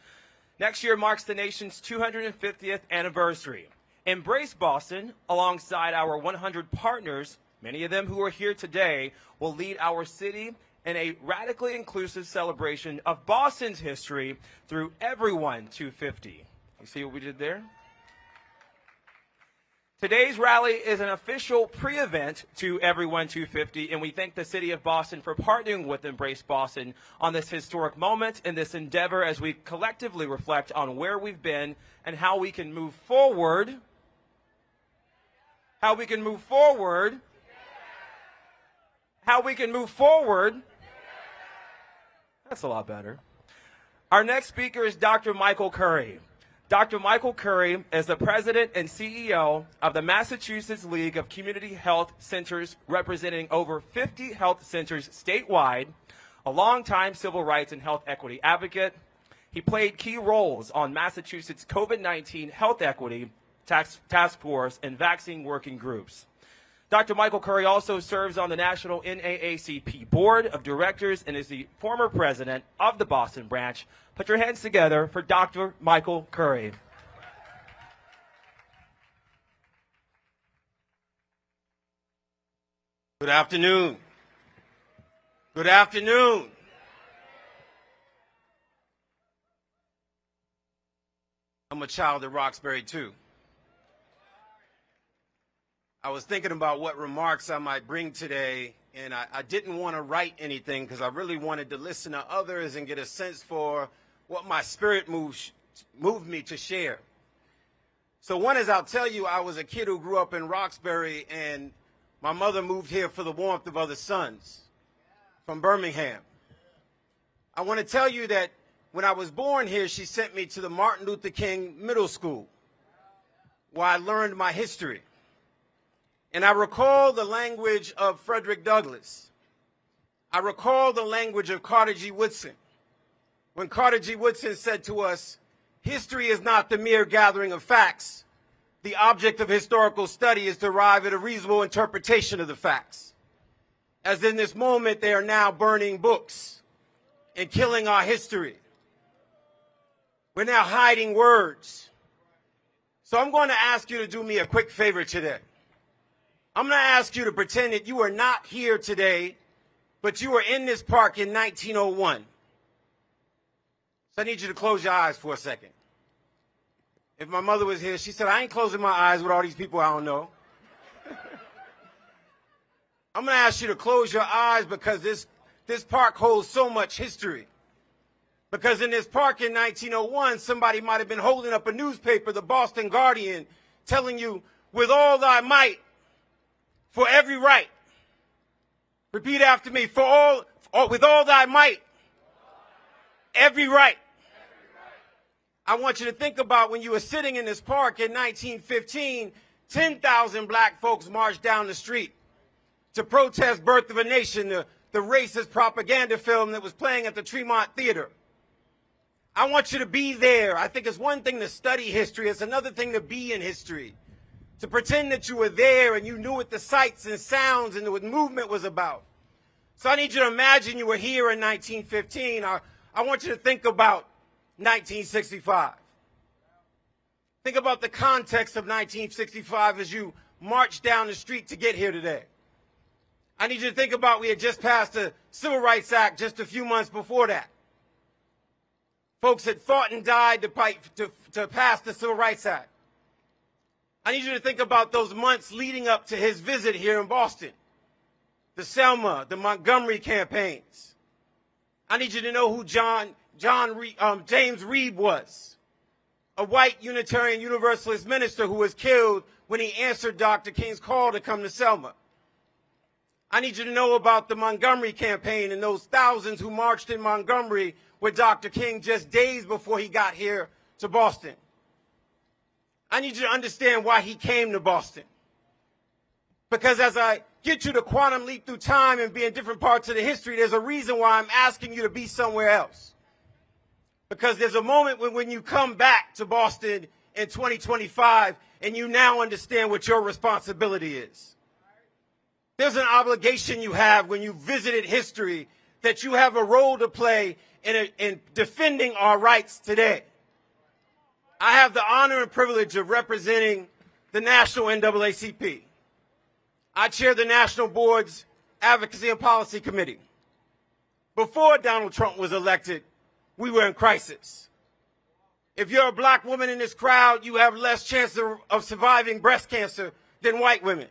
next year marks the nation's 250th anniversary. Embrace Boston, alongside our 100 partners, many of them who are here today, will lead our city in a radically inclusive celebration of Boston's history through Everyone 250. You see what we did there? Today's rally is an official pre-event to Everyone 250, and we thank the City of Boston for partnering with Embrace Boston on this historic moment and this endeavor as we collectively reflect on where we've been and how we can move forward. How we can move forward. How we can move forward. That's a lot better. Our next speaker is Dr. Michael Curry. Dr. Michael Curry is the president and CEO of the Massachusetts League of Community Health Centers, representing over 50 health centers statewide, a longtime civil rights and health equity advocate. He played key roles on Massachusetts COVID-19 health equity task force and vaccine working groups. Dr. Michael Curry also serves on the National NAACP Board of Directors and is the former president of the Boston branch. Put your hands together for Dr. Michael Curry. Good afternoon. Good afternoon. I'm a child of Roxbury too. I was thinking about what remarks I might bring today, and I didn't want to write anything because I really wanted to listen to others and get a sense for what my spirit moved me to share. So one is, I'll tell you, I was a kid who grew up in Roxbury, and my mother moved here for the warmth of other sons from Birmingham. I want to tell you that when I was born here, she sent me to the Martin Luther King Middle School, where I learned my history. And I recall the language of Frederick Douglass. I recall the language of Carter G. Woodson. When Carter G. Woodson said to us, history is not the mere gathering of facts. The object of historical study is to arrive at a reasonable interpretation of the facts. As in this moment, they are now burning books and killing our history. We're now hiding words. So I'm going to ask you to do me a quick favor today. I'm going to ask you to pretend that you are not here today, but you were in this park in 1901. So I need you to close your eyes for a second. If my mother was here, she said, I ain't closing my eyes with all these people I don't know. I'm going to ask you to close your eyes because this park holds so much history. Because in this park in 1901, somebody might have been holding up a newspaper, the Boston Guardian, telling you, with all thy might, for every right. Repeat after me. With all thy might. Every right. I want you to think about when you were sitting in this park in 1915, 10,000 black folks marched down the street to protest Birth of a Nation, the racist propaganda film that was playing at the Tremont Theater. I want you to be there. I think it's one thing to study history. It's another thing to be in history. To pretend that you were there and you knew what the sights and sounds and what movement was about. So I need you to imagine you were here in 1915. I want you to think about 1965. Think about the context of 1965 as you march down the street to get here today. I need you to think about we had just passed the Civil Rights Act just a few months before that. Folks had fought and died to pass the Civil Rights Act. I need you to think about those months leading up to his visit here in Boston. The Selma, the Montgomery campaigns. I need you to know who James Reeb was, a white Unitarian Universalist minister who was killed when he answered Dr. King's call to come to Selma. I need you to know about the Montgomery campaign and those thousands who marched in Montgomery with Dr. King just days before he got here to Boston. I need you to understand why he came to Boston. Because as I get you to quantum leap through time and be in different parts of the history, there's a reason why I'm asking you to be somewhere else. Because there's a moment when you come back to Boston in 2025 and you now understand what your responsibility is. There's an obligation you have when you visited history that you have a role to play in defending our rights today. I have the honor and privilege of representing the National NAACP. I chair the National Board's Advocacy and Policy Committee. Before Donald Trump was elected, we were in crisis. If you're a black woman in this crowd, you have less chance of surviving breast cancer than white women.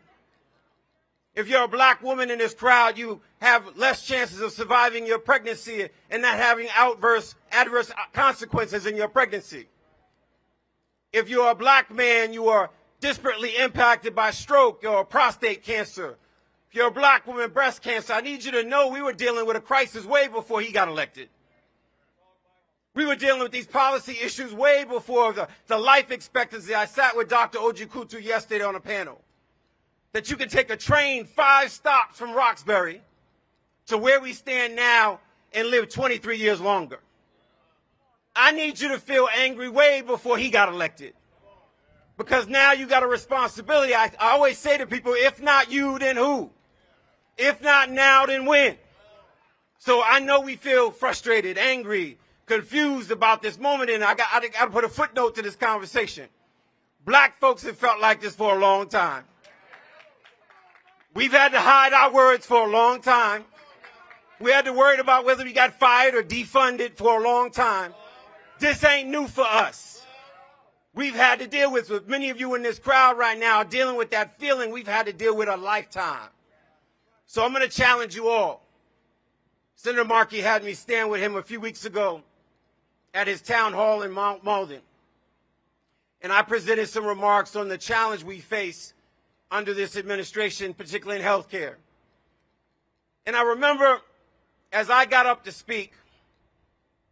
If you're a black woman in this crowd, you have less chances of surviving your pregnancy and not having adverse consequences in your pregnancy. If you're a black man, you are disparately impacted by stroke or prostate cancer. If you're a black woman, breast cancer. I need you to know we were dealing with a crisis way before he got elected. We were dealing with these policy issues way before the life expectancy. I sat with Dr. Ojikutu yesterday on a panel. That you can take a train 5 stops from Roxbury to where we stand now and live 23 years longer. I need you to feel angry way before he got elected. Because now you got a responsibility. I always say to people, if not you, then who? If not now, then when? So I know we feel frustrated, angry, confused about this moment, and I got to put a footnote to this conversation. Black folks have felt like this for a long time. We've had to hide our words for a long time. We had to worry about whether we got fired or defunded for a long time. This ain't new for us. We've had to deal with many of you in this crowd right now are dealing with that feeling we've had to deal with a lifetime. So I'm going to challenge you all. Senator Markey had me stand with him a few weeks ago at his town hall in Mount Malden. And I presented some remarks on the challenge we face under this administration, particularly in health care. And I remember as I got up to speak,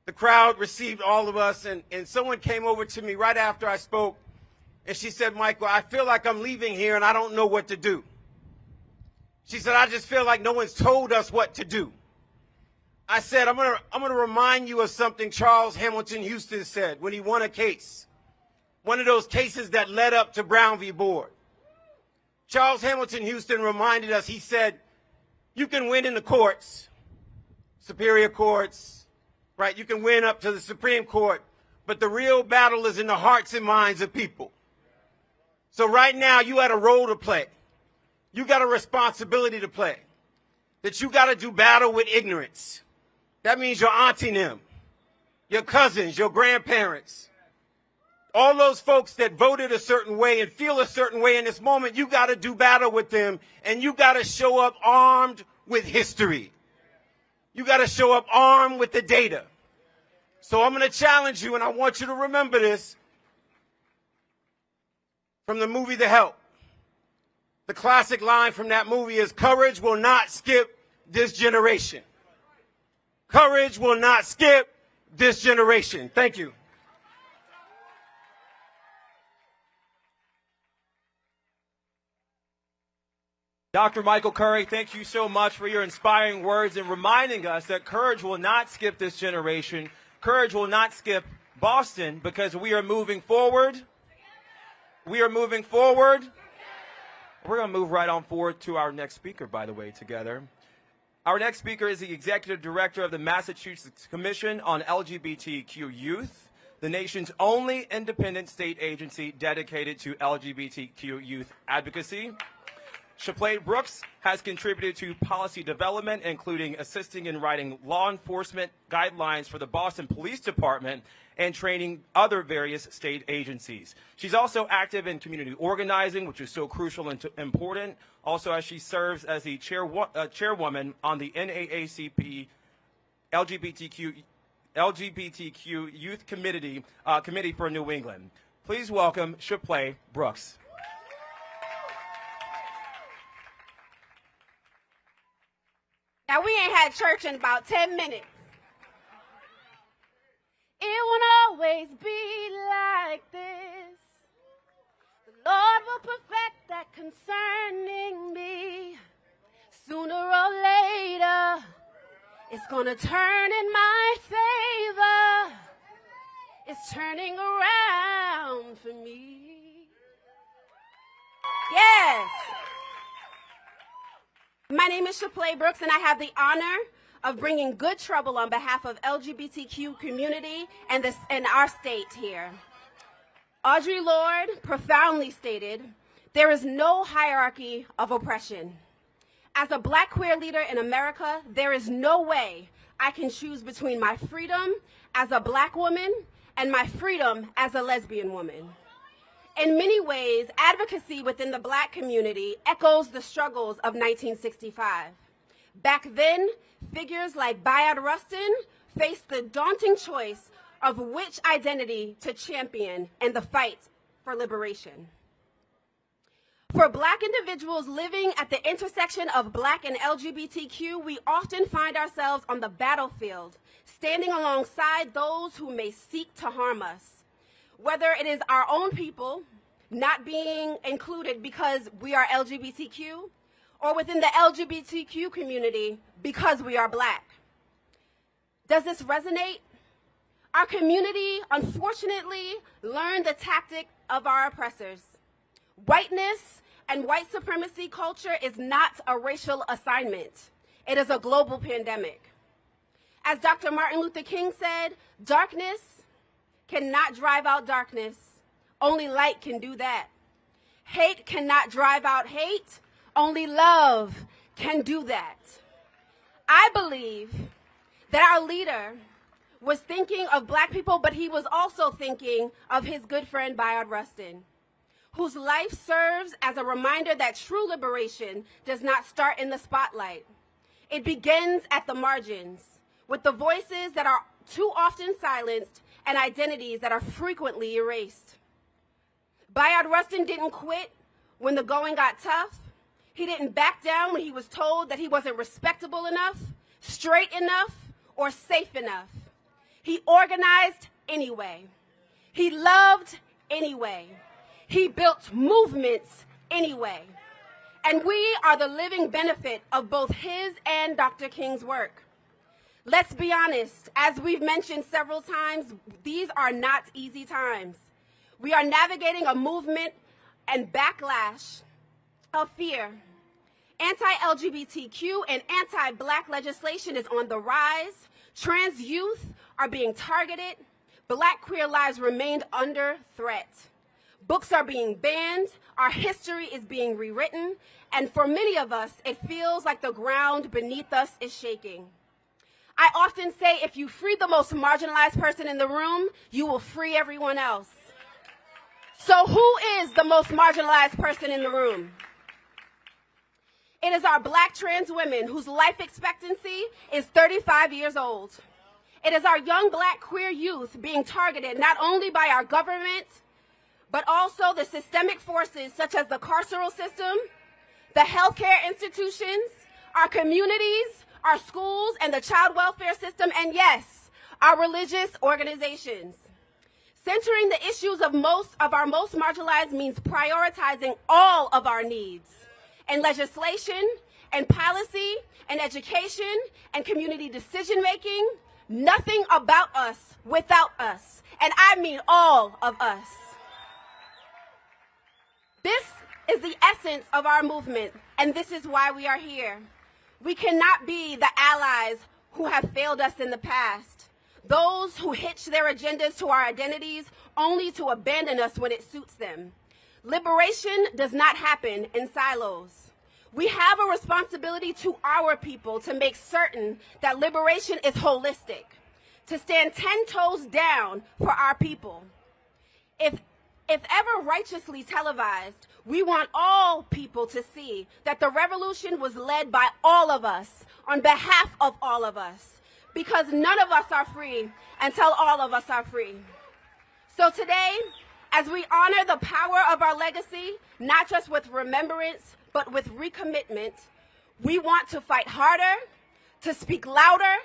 the crowd received all of us, and someone came over to me right after I spoke, and she said, Michael, I feel like I'm leaving here and I don't know what to do. She said, I just feel like no one's told us what to do. I said, I'm gonna remind you of something Charles Hamilton Houston said when he won a case. One of those cases that led up to Brown v. Board. Charles Hamilton Houston reminded us, he said, you can win in the courts, superior courts, right? You can win up to the Supreme Court, but the real battle is in the hearts and minds of people. So right now, you had a role to play. You got a responsibility to play. That you got to do battle with ignorance. That means your auntie and them, your cousins, your grandparents, all those folks that voted a certain way and feel a certain way in this moment. You got to do battle with them, and you got to show up armed with history. You got to show up armed with the data. So I'm going to challenge you, and I want you to remember this from the movie The Help. The classic line from that movie is, courage will not skip this generation. Courage will not skip this generation. Thank you. Dr. Michael Curry, thank you so much for your inspiring words and reminding us that courage will not skip this generation. Courage will not skip Boston, because we are moving forward. We are moving forward. We're going to move right on forward to our next speaker, by the way, together. Our next speaker is the Executive Director of the Massachusetts Commission on LGBTQ Youth, the nation's only independent state agency dedicated to LGBTQ youth advocacy. Shipley Brooks has contributed to policy development, including assisting in writing law enforcement guidelines for the Boston Police Department and training other various state agencies. She's also active in community organizing, which is so crucial and important, also as she serves as the chairwoman on the NAACP LGBTQ Youth Committee for New England. Please welcome Shipley Brooks. Now, we ain't had church in about 10 minutes. It won't always be like this. The Lord will perfect that concerning me. Sooner or later, it's gonna turn in my favor. It's turning around for me. Yes. My name is Shipley Brooks, and I have the honor of bringing good trouble on behalf of LGBTQ community and our state here. Audre Lorde profoundly stated, "There is no hierarchy of oppression. As a Black queer leader in America, there is no way I can choose between my freedom as a Black woman and my freedom as a lesbian woman." In many ways, advocacy within the Black community echoes the struggles of 1965. Back then, figures like Bayard Rustin faced the daunting choice of which identity to champion in the fight for liberation. For Black individuals living at the intersection of Black and LGBTQ, we often find ourselves on the battlefield, standing alongside those who may seek to harm us. Whether it is our own people not being included because we are LGBTQ, or within the LGBTQ community because we are Black. Does this resonate? Our community, unfortunately, learned the tactic of our oppressors. Whiteness and white supremacy culture is not a racial assignment. It is a global pandemic. As Dr. Martin Luther King said, darkness cannot drive out darkness. Only light can do that. Hate cannot drive out hate. Only love can do that. I believe that our leader was thinking of Black people, but he was also thinking of his good friend Bayard Rustin, whose life serves as a reminder that true liberation does not start in the spotlight. It begins at the margins, with the voices that are too often silenced and identities that are frequently erased. Bayard Rustin didn't quit when the going got tough. He didn't back down when he was told that he wasn't respectable enough, straight enough, or safe enough. He organized anyway. He loved anyway. He built movements anyway. And we are the living benefit of both his and Dr. King's work. Let's be honest, as we've mentioned several times, these are not easy times. We are navigating a movement and backlash of fear. Anti-LGBTQ and anti-Black legislation is on the rise. Trans youth are being targeted. Black queer lives remained under threat. Books are being banned. Our history is being rewritten. And for many of us, it feels like the ground beneath us is shaking. I often say, if you free the most marginalized person in the room, you will free everyone else. So who is the most marginalized person in the room? It is our Black trans women whose life expectancy is 35 years old. It is our young Black queer youth being targeted not only by our government, but also the systemic forces such as the carceral system, the healthcare institutions, our communities, our schools, and the child welfare system, and yes, our religious organizations. Centering the issues of our most marginalized means prioritizing all of our needs in legislation and policy and education and community decision making. Nothing about us without us, and I mean all of us. This is the essence of our movement, and this is why we are here. We cannot be the allies who have failed us in the past, those who hitch their agendas to our identities only to abandon us when it suits them. Liberation does not happen in silos. We have a responsibility to our people to make certain that liberation is holistic, to stand 10 toes down for our people. If ever righteously televised, we want all people to see that the revolution was led by all of us, on behalf of all of us, because none of us are free until all of us are free. So today, as we honor the power of our legacy, not just with remembrance, but with recommitment, we want to fight harder, to speak louder,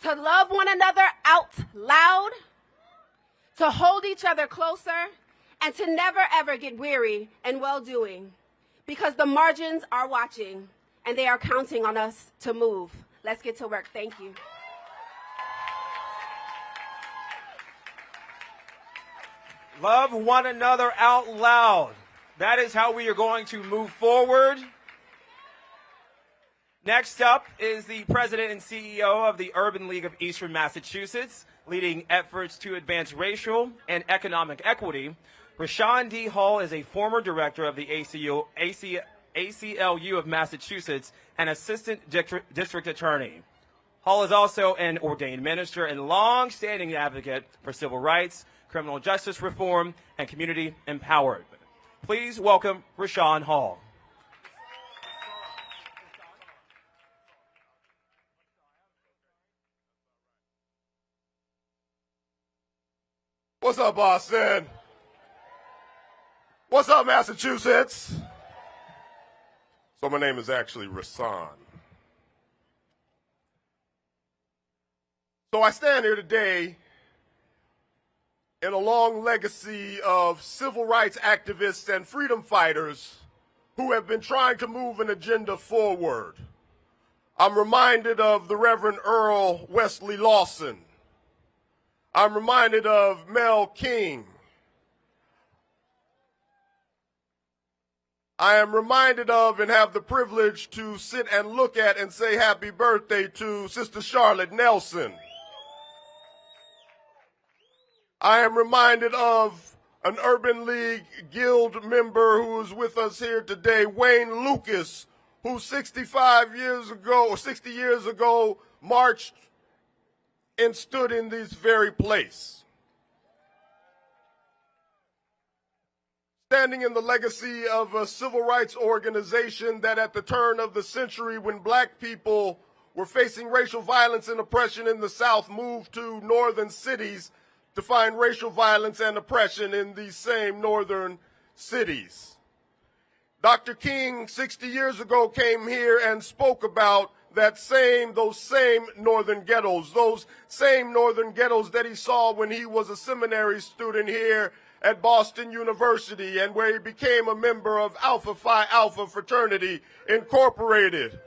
to love one another out loud, to hold each other closer, and to never ever get weary in well-doing, because the margins are watching and they are counting on us to move. Let's get to work. Thank you. Love one another out loud. That is how we are going to move forward. Next up is the president and CEO of the Urban League of Eastern Massachusetts, leading efforts to advance racial and economic equity. Rashawn D. Hall is a former director of the ACLU of Massachusetts and assistant district attorney. Hall is also an ordained minister and long-standing advocate for civil rights, criminal justice reform, and community empowerment. Please welcome Rashawn Hall. What's up, Boston? What's up, Massachusetts? So my name is actually Rashawn. So I stand here today in a long legacy of civil rights activists and freedom fighters who have been trying to move an agenda forward. I'm reminded of the Reverend Earl Wesley Lawson. I'm reminded of Mel King. I am reminded of and have the privilege to sit and look at and say happy birthday to Sister Charlotte Nelson. I am reminded of an Urban League Guild member who is with us here today, Wayne Lucas, who 65 years ago, or 60 years ago, marched and stood in this very place. Standing in the legacy of a civil rights organization that at the turn of the century, when black people were facing racial violence and oppression in the South, moved to northern cities to find racial violence and oppression in these same northern cities. Dr. King 60 years ago came here and spoke about those same northern ghettos that he saw when he was a seminary student here at Boston University, and where he became a member of Alpha Phi Alpha Fraternity Incorporated.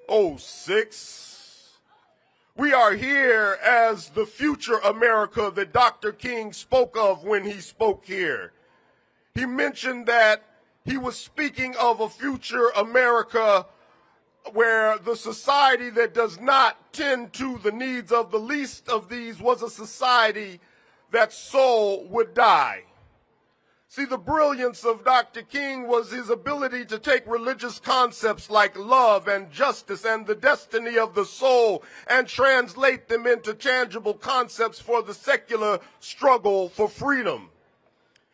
06. We are here as the future America that Dr. King spoke of when he spoke here. He mentioned that he was speaking of a future America where the society that does not tend to the needs of the least of these was a society that soul would die. See, the brilliance of Dr. King was his ability to take religious concepts like love and justice and the destiny of the soul and translate them into tangible concepts for the secular struggle for freedom.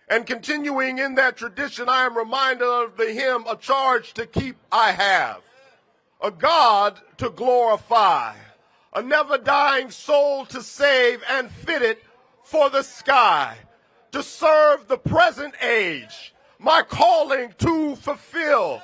And continuing in that tradition, I am reminded of the hymn, "A Charge to Keep I Have," a God to glorify, a never-dying soul to save and fit it for the sky, to serve the present age, my calling to fulfill.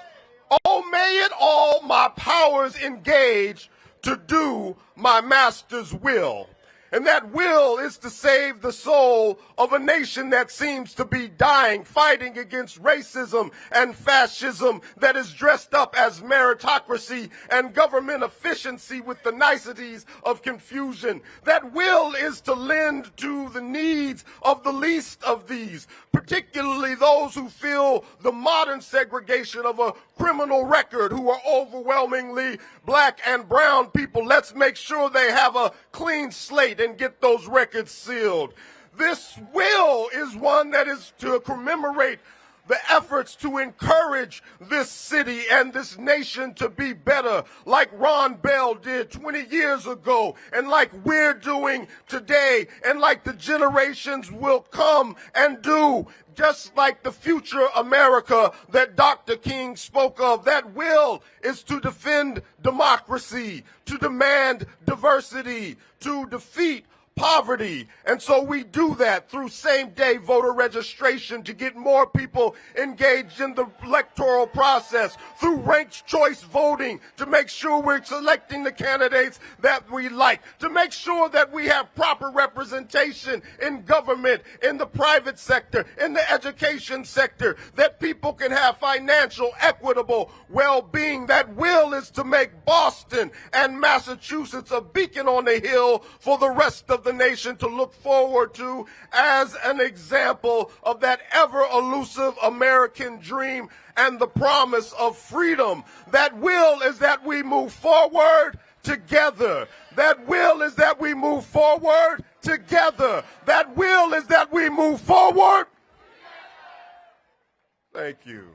Oh, may it all my powers engage to do my master's will. And that will is to save the soul of a nation that seems to be dying, fighting against racism and fascism that is dressed up as meritocracy and government efficiency with the niceties of confusion. That will is to lend to the needs of the least of these, particularly those who feel the modern segregation of a criminal record, who are overwhelmingly black and brown people. Let's make sure they have a clean slate and get those records sealed. This will is one that is to commemorate the efforts to encourage this city and this nation to be better, like Ron Bell did 20 years ago, and like we're doing today, and like the generations will come and do, just like the future America that Dr. King spoke of. That will is to defend democracy, to demand diversity, to defeat poverty. And so we do that through same-day voter registration to get more people engaged in the electoral process, through ranked choice voting to make sure we're selecting the candidates that we like, to make sure that we have proper representation in government, in the private sector, in the education sector, that people can have financial, equitable well-being. That will is to make Boston and Massachusetts a beacon on the hill for the rest of the nation to look forward to as an example of that ever elusive American dream and the promise of freedom. That will is that we move forward together. That will is that we move forward together. That will is that we move forward. Thank you.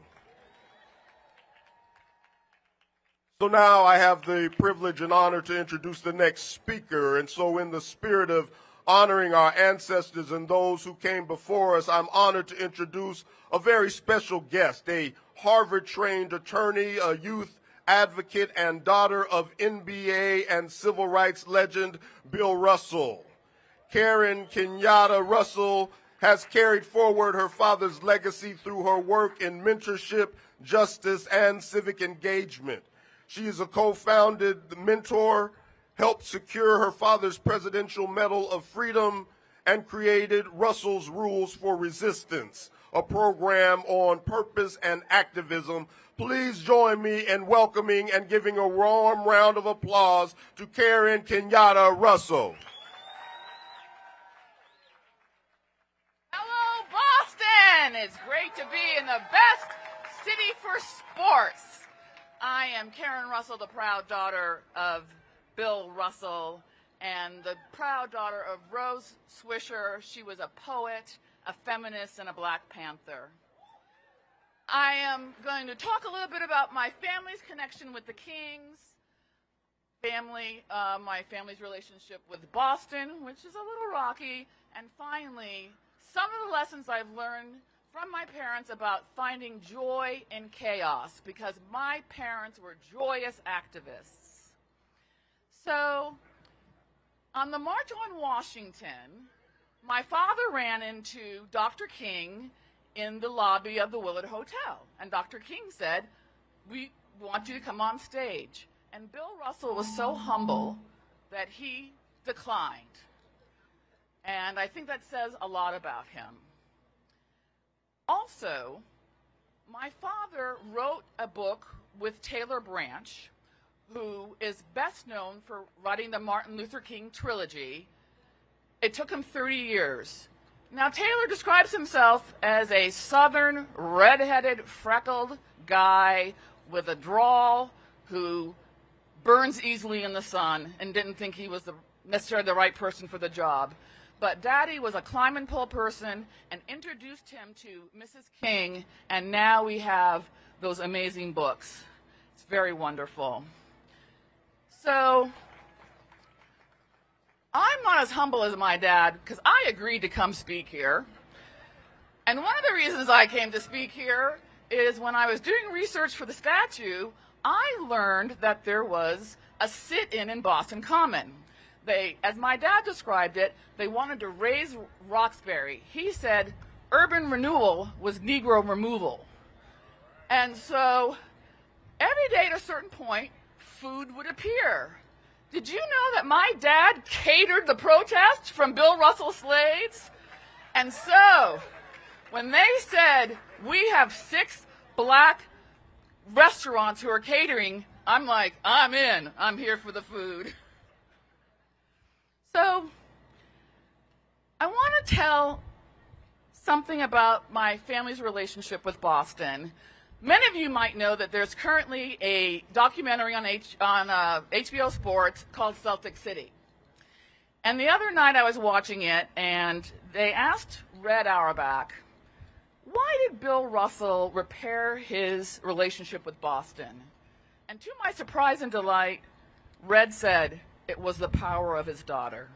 So now I have the privilege and honor to introduce the next speaker. And so in the spirit of honoring our ancestors and those who came before us, I'm honored to introduce a very special guest, a Harvard-trained attorney, a youth advocate, and daughter of NBA and civil rights legend Bill Russell. Karen Kenyatta Russell has carried forward her father's legacy through her work in mentorship, justice, and civic engagement. She is a co-founded mentor, helped secure her father's Presidential Medal of Freedom, and created Russell's Rules for Resistance, a program on purpose and activism. Please join me in welcoming and giving a warm round of applause to Karen Kenyatta Russell. Hello, Boston! It's great to be in the best city for sports. I am Karen Russell, the proud daughter of Bill Russell and the proud daughter of Rose Swisher. She was a poet, a feminist, and a Black Panther. I am going to talk a little bit about my family's connection with the Kings, my family's relationship with Boston, which is a little rocky, and finally, some of the lessons I've learned from my parents about finding joy in chaos, because my parents were joyous activists. So, on the March on Washington, my father ran into Dr. King in the lobby of the Willard Hotel, and Dr. King said, "We want you to come on stage." And Bill Russell was so humble that he declined. And I think that says a lot about him. Also, my father wrote a book with Taylor Branch, who is best known for writing the Martin Luther King trilogy. It took him 30 years. Now, Taylor describes himself as a southern, red-headed, freckled guy with a drawl who burns easily in the sun and didn't think he was necessarily the right person for the job. But Daddy was a climb and pull person and introduced him to Mrs. King, and now we have those amazing books. It's very wonderful. So, I'm not as humble as my dad because I agreed to come speak here. And one of the reasons I came to speak here is when I was doing research for the statue, I learned that there was a sit-in in Boston Common. As my dad described it, they wanted to raise Roxbury. He said urban renewal was Negro removal. And so every day at a certain point, food would appear Did you know that my dad catered the protest from Bill Russell Slades? And so, when they said, we have 6 black restaurants who are catering, I'm like, I'm in. I'm here for the food. So, I want to tell something about my family's relationship with Boston. Many of you might know that there's currently a documentary on HBO Sports called Celtic City. And the other night I was watching it, and they asked Red Auerbach, why did Bill Russell repair his relationship with Boston? And to my surprise and delight, Red said it was the power of his daughter.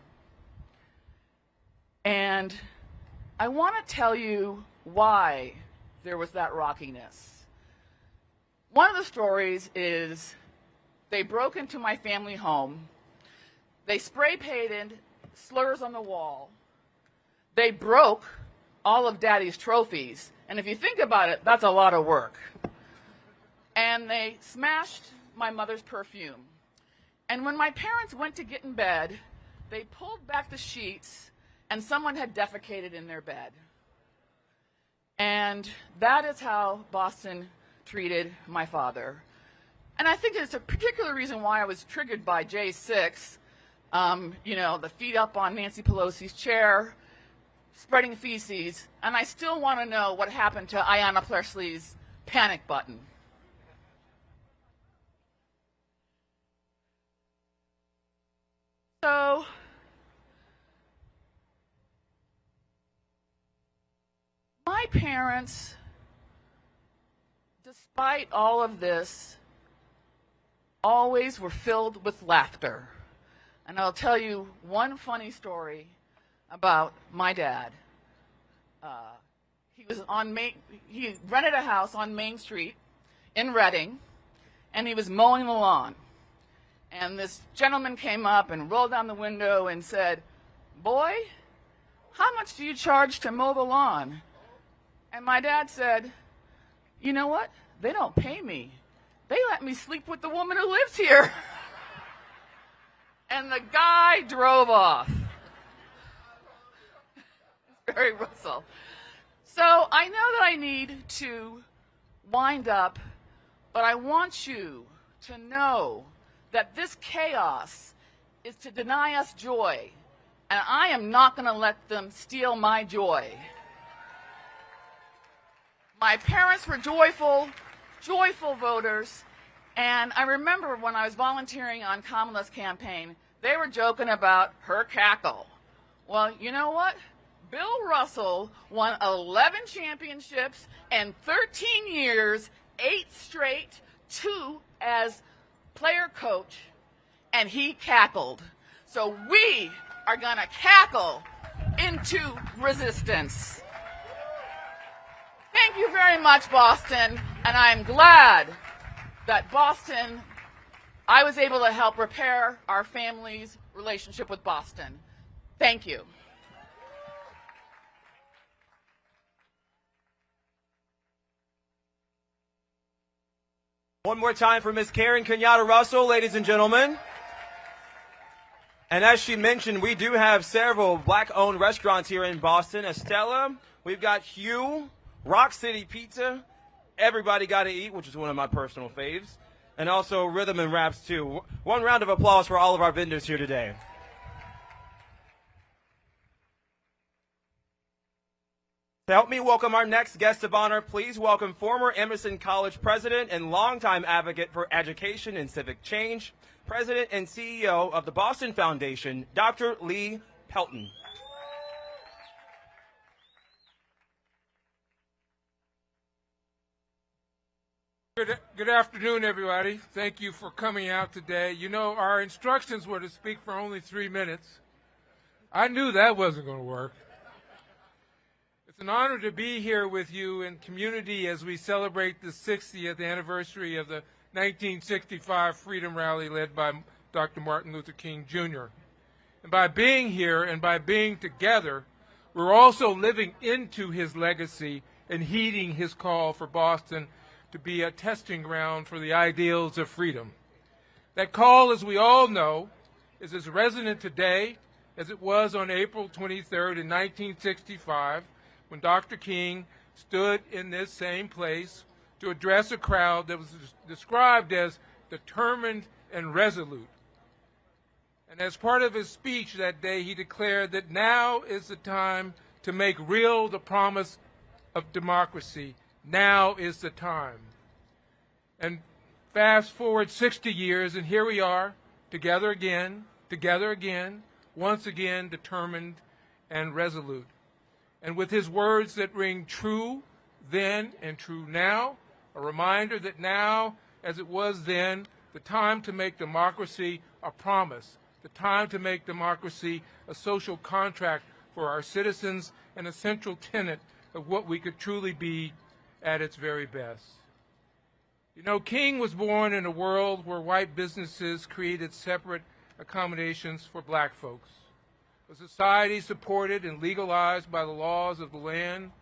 And I want to tell you why there was that rockiness. One of the stories is they broke into my family home. They spray painted slurs on the wall. They broke all of Daddy's trophies. And if you think about it, that's a lot of work. And they smashed my mother's perfume. And when my parents went to get in bed, they pulled back the sheets and someone had defecated in their bed. And that is how Boston treated my father. And I think it's a particular reason why I was triggered by J6, the feet up on Nancy Pelosi's chair, spreading feces, and I still want to know what happened to Ayanna Pressley's panic button. So, my parents, despite all of this, always were filled with laughter. And I'll tell you one funny story about my dad. He rented a house on Main Street in Reading, and he was mowing the lawn. And this gentleman came up and rolled down the window and said, "Boy, how much do you charge to mow the lawn?" And my dad said, "You know what? They don't pay me. They let me sleep with the woman who lives here." And the guy drove off. Very Russell. So I know that I need to wind up, but I want you to know that this chaos is to deny us joy, and I am not going to let them steal my joy. My parents were joyful voters, and I remember when I was volunteering on Kamala's campaign, they were joking about her cackle. Well, you know what? Bill Russell won 11 championships and 13 years, 8 straight, 2 as player coach, and he cackled. So we are going to cackle into resistance. Thank you very much, Boston, and I'm glad that Boston, I was able to help repair our family's relationship with Boston. Thank you. One more time for Ms. Karen Kenyatta Russell, ladies and gentlemen. And as she mentioned, we do have several black-owned restaurants here in Boston. Estella, we've got Hugh, Rock City Pizza, Everybody Gotta Eat, which is one of my personal faves, and also Rhythm and Raps, too. One round of applause for all of our vendors here today. To help me welcome our next guest of honor, please welcome former Emerson College president and longtime advocate for education and civic change, president and CEO of the Boston Foundation, Dr. Lee Pelton. Good afternoon, everybody. Thank you for coming out today. You know, our instructions were to speak for only 3 minutes. I knew that wasn't going to work. It's an honor to be here with you in community as we celebrate the 60th anniversary of the 1965 Freedom Rally led by Dr. Martin Luther King, Jr. And by being here and by being together, we're also living into his legacy and heeding his call for Boston to be a testing ground for the ideals of freedom. That call, as we all know, is as resonant today as it was on April 23rd in 1965 when Dr. King stood in this same place to address a crowd that was described as determined and resolute. And as part of his speech that day, he declared that now is the time to make real the promise of democracy. Now is the time. And fast forward 60 years, and here we are, together again, once again determined and resolute. And with his words that ring true then and true now, a reminder that now, as it was then, the time to make democracy a promise, the time to make democracy a social contract for our citizens, and a central tenet of what we could truly be at its very best. You know, King was born in a world where white businesses created separate accommodations for black folks. A society supported and legalized by the laws of the land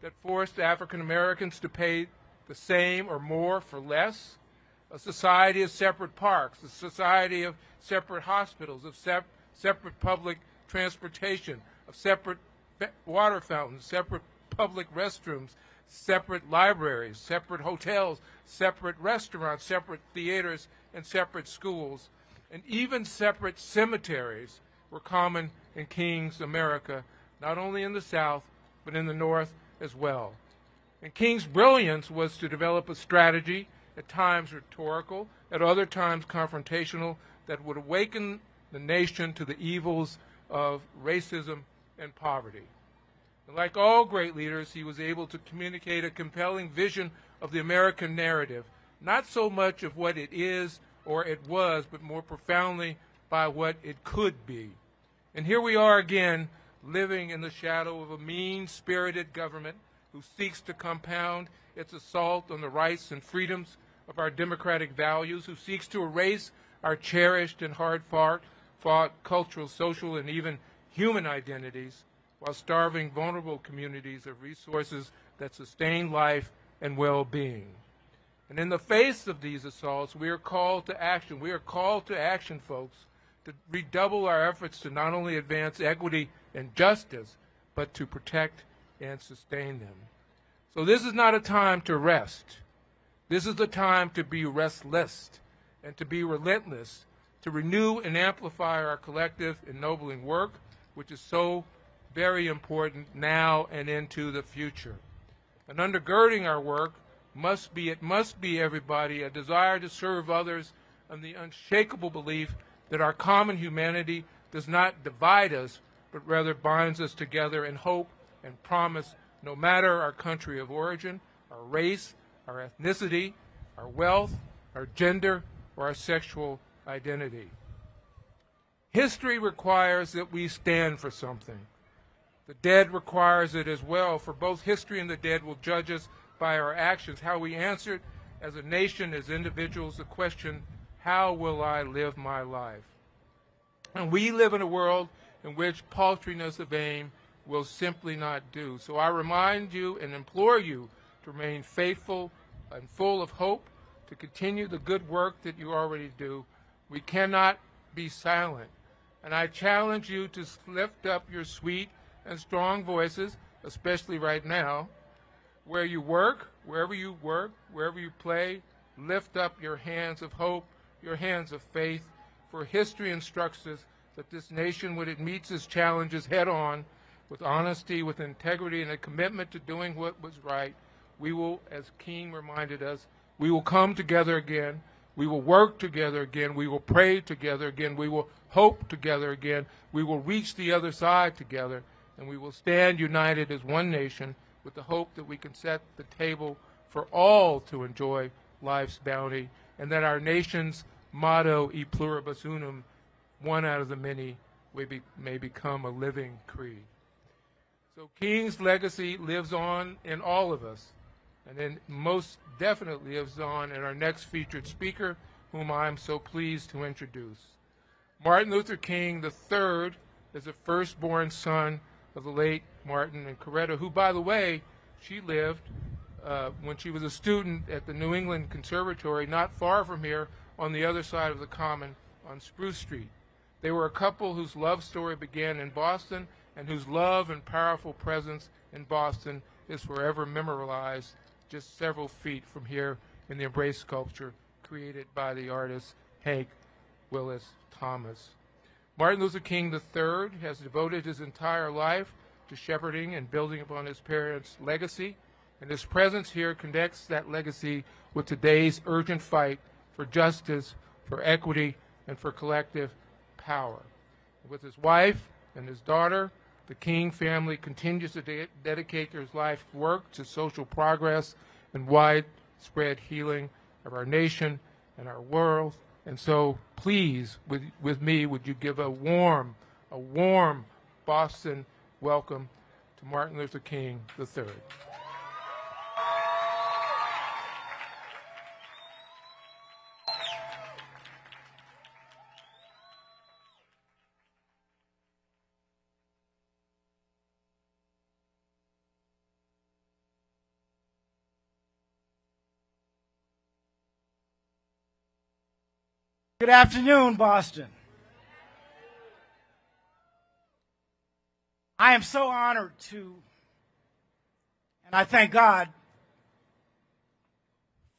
that forced African Americans to pay the same or more for less. A society of separate parks, a society of separate hospitals, of separate public transportation, of separate water fountains, separate public restrooms, separate libraries, separate hotels, separate restaurants, separate theaters, and separate schools. And even separate cemeteries were common in King's America, not only in the South, but in the North as well. And King's brilliance was to develop a strategy, at times rhetorical, at other times confrontational, that would awaken the nation to the evils of racism and poverty. And like all great leaders, he was able to communicate a compelling vision of the American narrative, not so much of what it is or it was, but more profoundly by what it could be. And here we are again, living in the shadow of a mean-spirited government who seeks to compound its assault on the rights and freedoms of our democratic values, who seeks to erase our cherished and hard-fought cultural, social, and even human identities, while starving vulnerable communities of resources that sustain life and well-being. And in the face of these assaults, we are called to action. We are called to action, folks, to redouble our efforts to not only advance equity and justice, but to protect and sustain them. So this is not a time to rest. This is the time to be restless and to be relentless, to renew and amplify our collective ennobling work, which is so very important now and into the future. And undergirding our work must be, everybody, a desire to serve others and the unshakable belief that our common humanity does not divide us, but rather binds us together in hope and promise, no matter our country of origin, our race, our ethnicity, our wealth, our gender, or our sexual identity. History requires that we stand for something. The dead requires it as well, for both history and the dead will judge us by our actions, how we answered as a nation, as individuals, the question, how will I live my life? And we live in a world in which paltriness of aim will simply not do. So I remind you and implore you to remain faithful and full of hope, to continue the good work that you already do. We cannot be silent. And I challenge you to lift up your sweet and strong voices, especially right now, where you work, wherever you play, lift up your hands of hope, your hands of faith, for history instructs us that this nation, when it meets its challenges head on, with honesty, with integrity, and a commitment to doing what was right, we will, as King reminded us, we will come together again, we will work together again, we will pray together again, we will hope together again, we will reach the other side together, and we will stand united as one nation with the hope that we can set the table for all to enjoy life's bounty, and that our nation's motto, E pluribus unum, one out of the many, may become a living creed. So King's legacy lives on in all of us, and then most definitely lives on in our next featured speaker, whom I am so pleased to introduce. Martin Luther King III is the firstborn son of the late Martin and Coretta, who, by the way, she lived when she was a student at the New England Conservatory, not far from here, on the other side of the Common on Spruce Street. They were a couple whose love story began in Boston and whose love and powerful presence in Boston is forever memorialized just several feet from here in the Embrace sculpture created by the artist Hank Willis Thomas. Martin Luther King III has devoted his entire life to shepherding and building upon his parents' legacy, and his presence here connects that legacy with today's urgent fight for justice, for equity, and for collective power. With his wife and his daughter, the King family continues to dedicate their life work to social progress and widespread healing of our nation and our world. And so, please, with me, would you give a warm Boston welcome to Martin Luther King III. Good afternoon, Boston. I am so honored to, and I thank God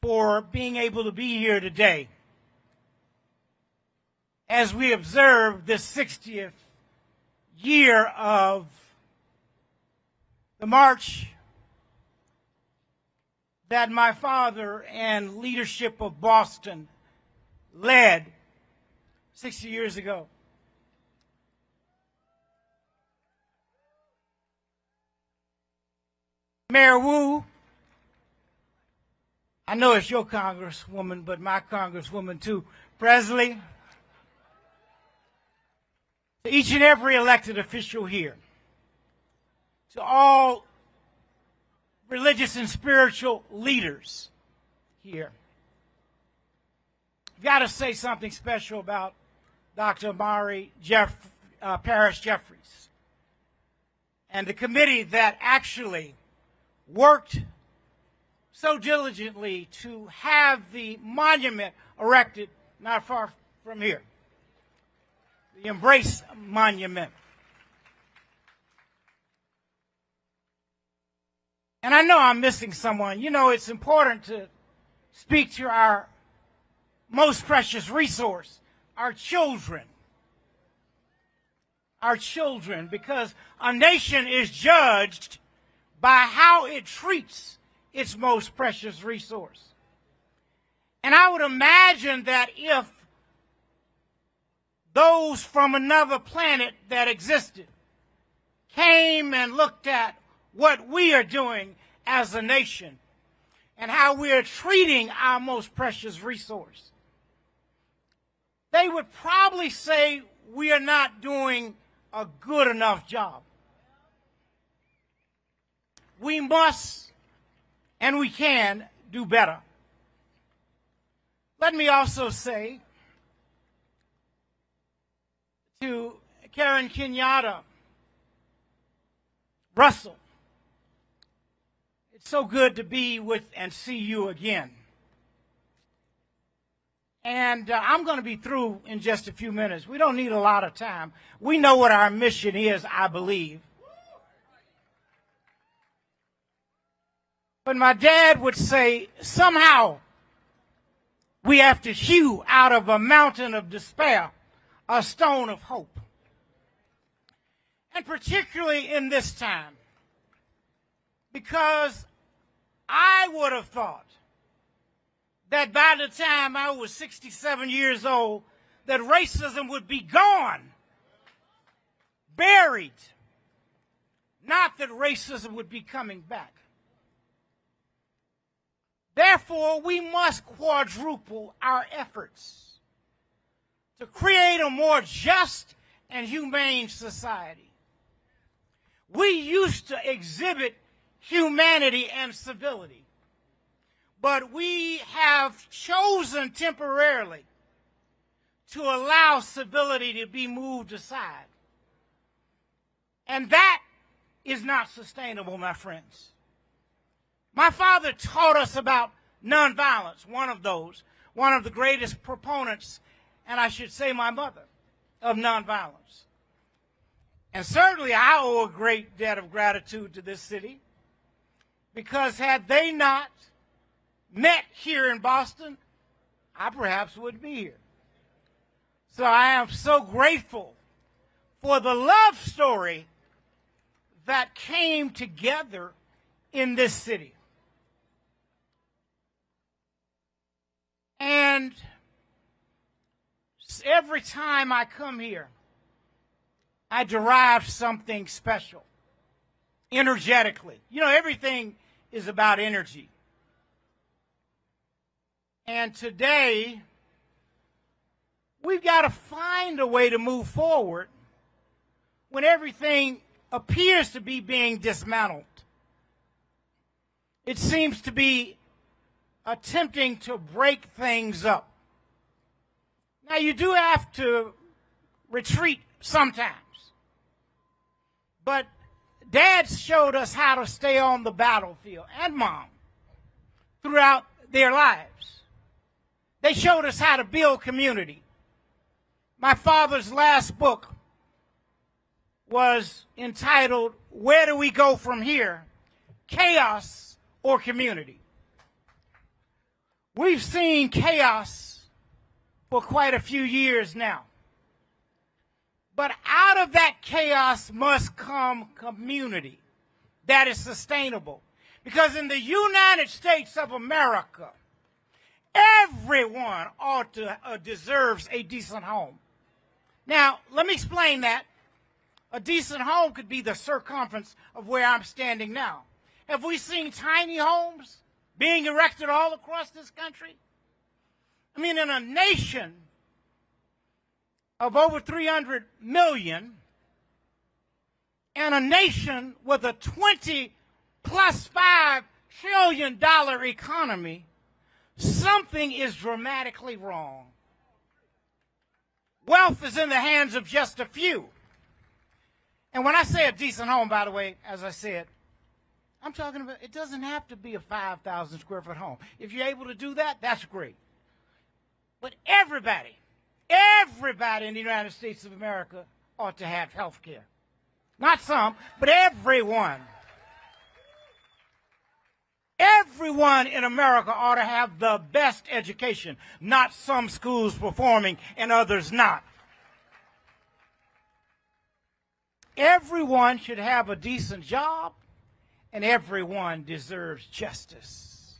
for being able to be here today as we observe this 60th year of the march that my father and leadership of Boston led 60 years ago. Mayor Wu, I know it's your congresswoman, but my congresswoman too, Presley, to each and every elected official here, to all religious and spiritual leaders here. I've got to say something special about Dr. Amari Parrish Jeffries and the committee that actually worked so diligently to have the monument erected not far from here, the Embrace Monument. And I know I'm missing someone. You know, it's important to speak to our most precious resource, our children. Our children, because a nation is judged by how it treats its most precious resource. And I would imagine that if those from another planet that existed came and looked at what we are doing as a nation and how we are treating our most precious resource, they would probably say we are not doing a good enough job. We must and we can do better. Let me also say to Karen Kenyatta Russell, it's so good to be with and see you again. And I'm going to be through in just a few minutes. We don't need a lot of time. We know what our mission is, I believe. But my dad would say, somehow we have to hew out of a mountain of despair a stone of hope. And particularly in this time, because I would have thought that by the time I was 67 years old, that racism would be gone, buried, not that racism would be coming back. Therefore, we must quadruple our efforts to create a more just and humane society. We used to exhibit humanity and civility, but we have chosen temporarily to allow civility to be moved aside. And that is not sustainable, my friends. My father taught us about nonviolence, one of the greatest proponents, and I should say my mother, of nonviolence. And certainly I owe a great debt of gratitude to this city, because had they not met here in Boston, I perhaps wouldn't be here. So I am so grateful for the love story that came together in this city. And every time I come here, I derive something special, energetically. You know, everything is about energy. And today, we've got to find a way to move forward when everything appears to be being dismantled. It seems to be attempting to break things up. Now, you do have to retreat sometimes. But Dad showed us how to stay on the battlefield, and Mom, throughout their lives. They showed us how to build community. My father's last book was entitled, Where Do We Go From Here? Chaos or Community? We've seen chaos for quite a few years now. But out of that chaos must come community that is sustainable. Because in the United States of America, everyone deserves a decent home. Now, let me explain that. A decent home could be the circumference of where I'm standing now. Have we seen tiny homes being erected all across this country? I mean, in a nation of over 300 million, and a nation with a 20 plus $5 trillion economy, something is dramatically wrong. Wealth is in the hands of just a few. And when I say a decent home, by the way, as I said, I'm talking about, it doesn't have to be a 5,000 square foot home. If you're able to do that, that's great. But everybody in the United States of America ought to have health care. Not some, but everyone. Everyone in America ought to have the best education, not some schools performing and others not. Everyone should have a decent job, and everyone deserves justice.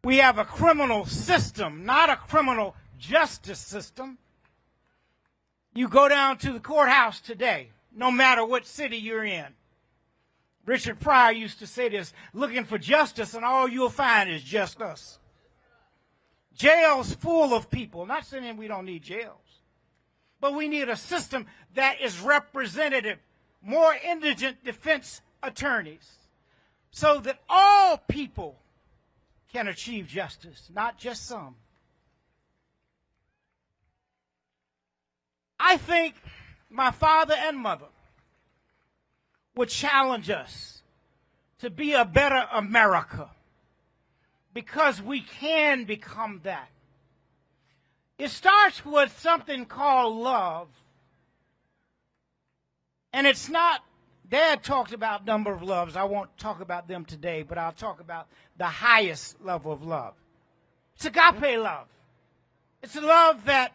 We have a criminal system, not a criminal justice system. You go down to the courthouse today, no matter what city you're in. Richard Pryor used to say this, looking for justice, and all you'll find is just us. Jails full of people. Not saying we don't need jails, but we need a system that is representative, more indigent defense attorneys, so that all people can achieve justice, not just some. I think my father and mother would challenge us to be a better America, because we can become that. It starts with something called love. And it's not, Dad talked about number of loves. I won't talk about them today, but I'll talk about the highest level of love. It's agape love. It's a love that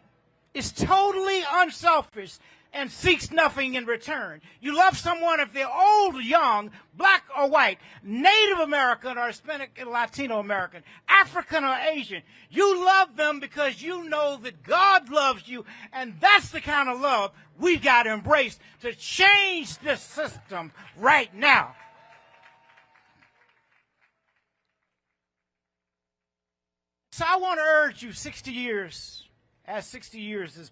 is totally unselfish and seeks nothing in return. You love someone if they're old or young, black or white, Native American or Hispanic and Latino American, African or Asian. You love them because you know that God loves you, and that's the kind of love we've got to embrace to change this system right now. So I want to urge you, 60 years has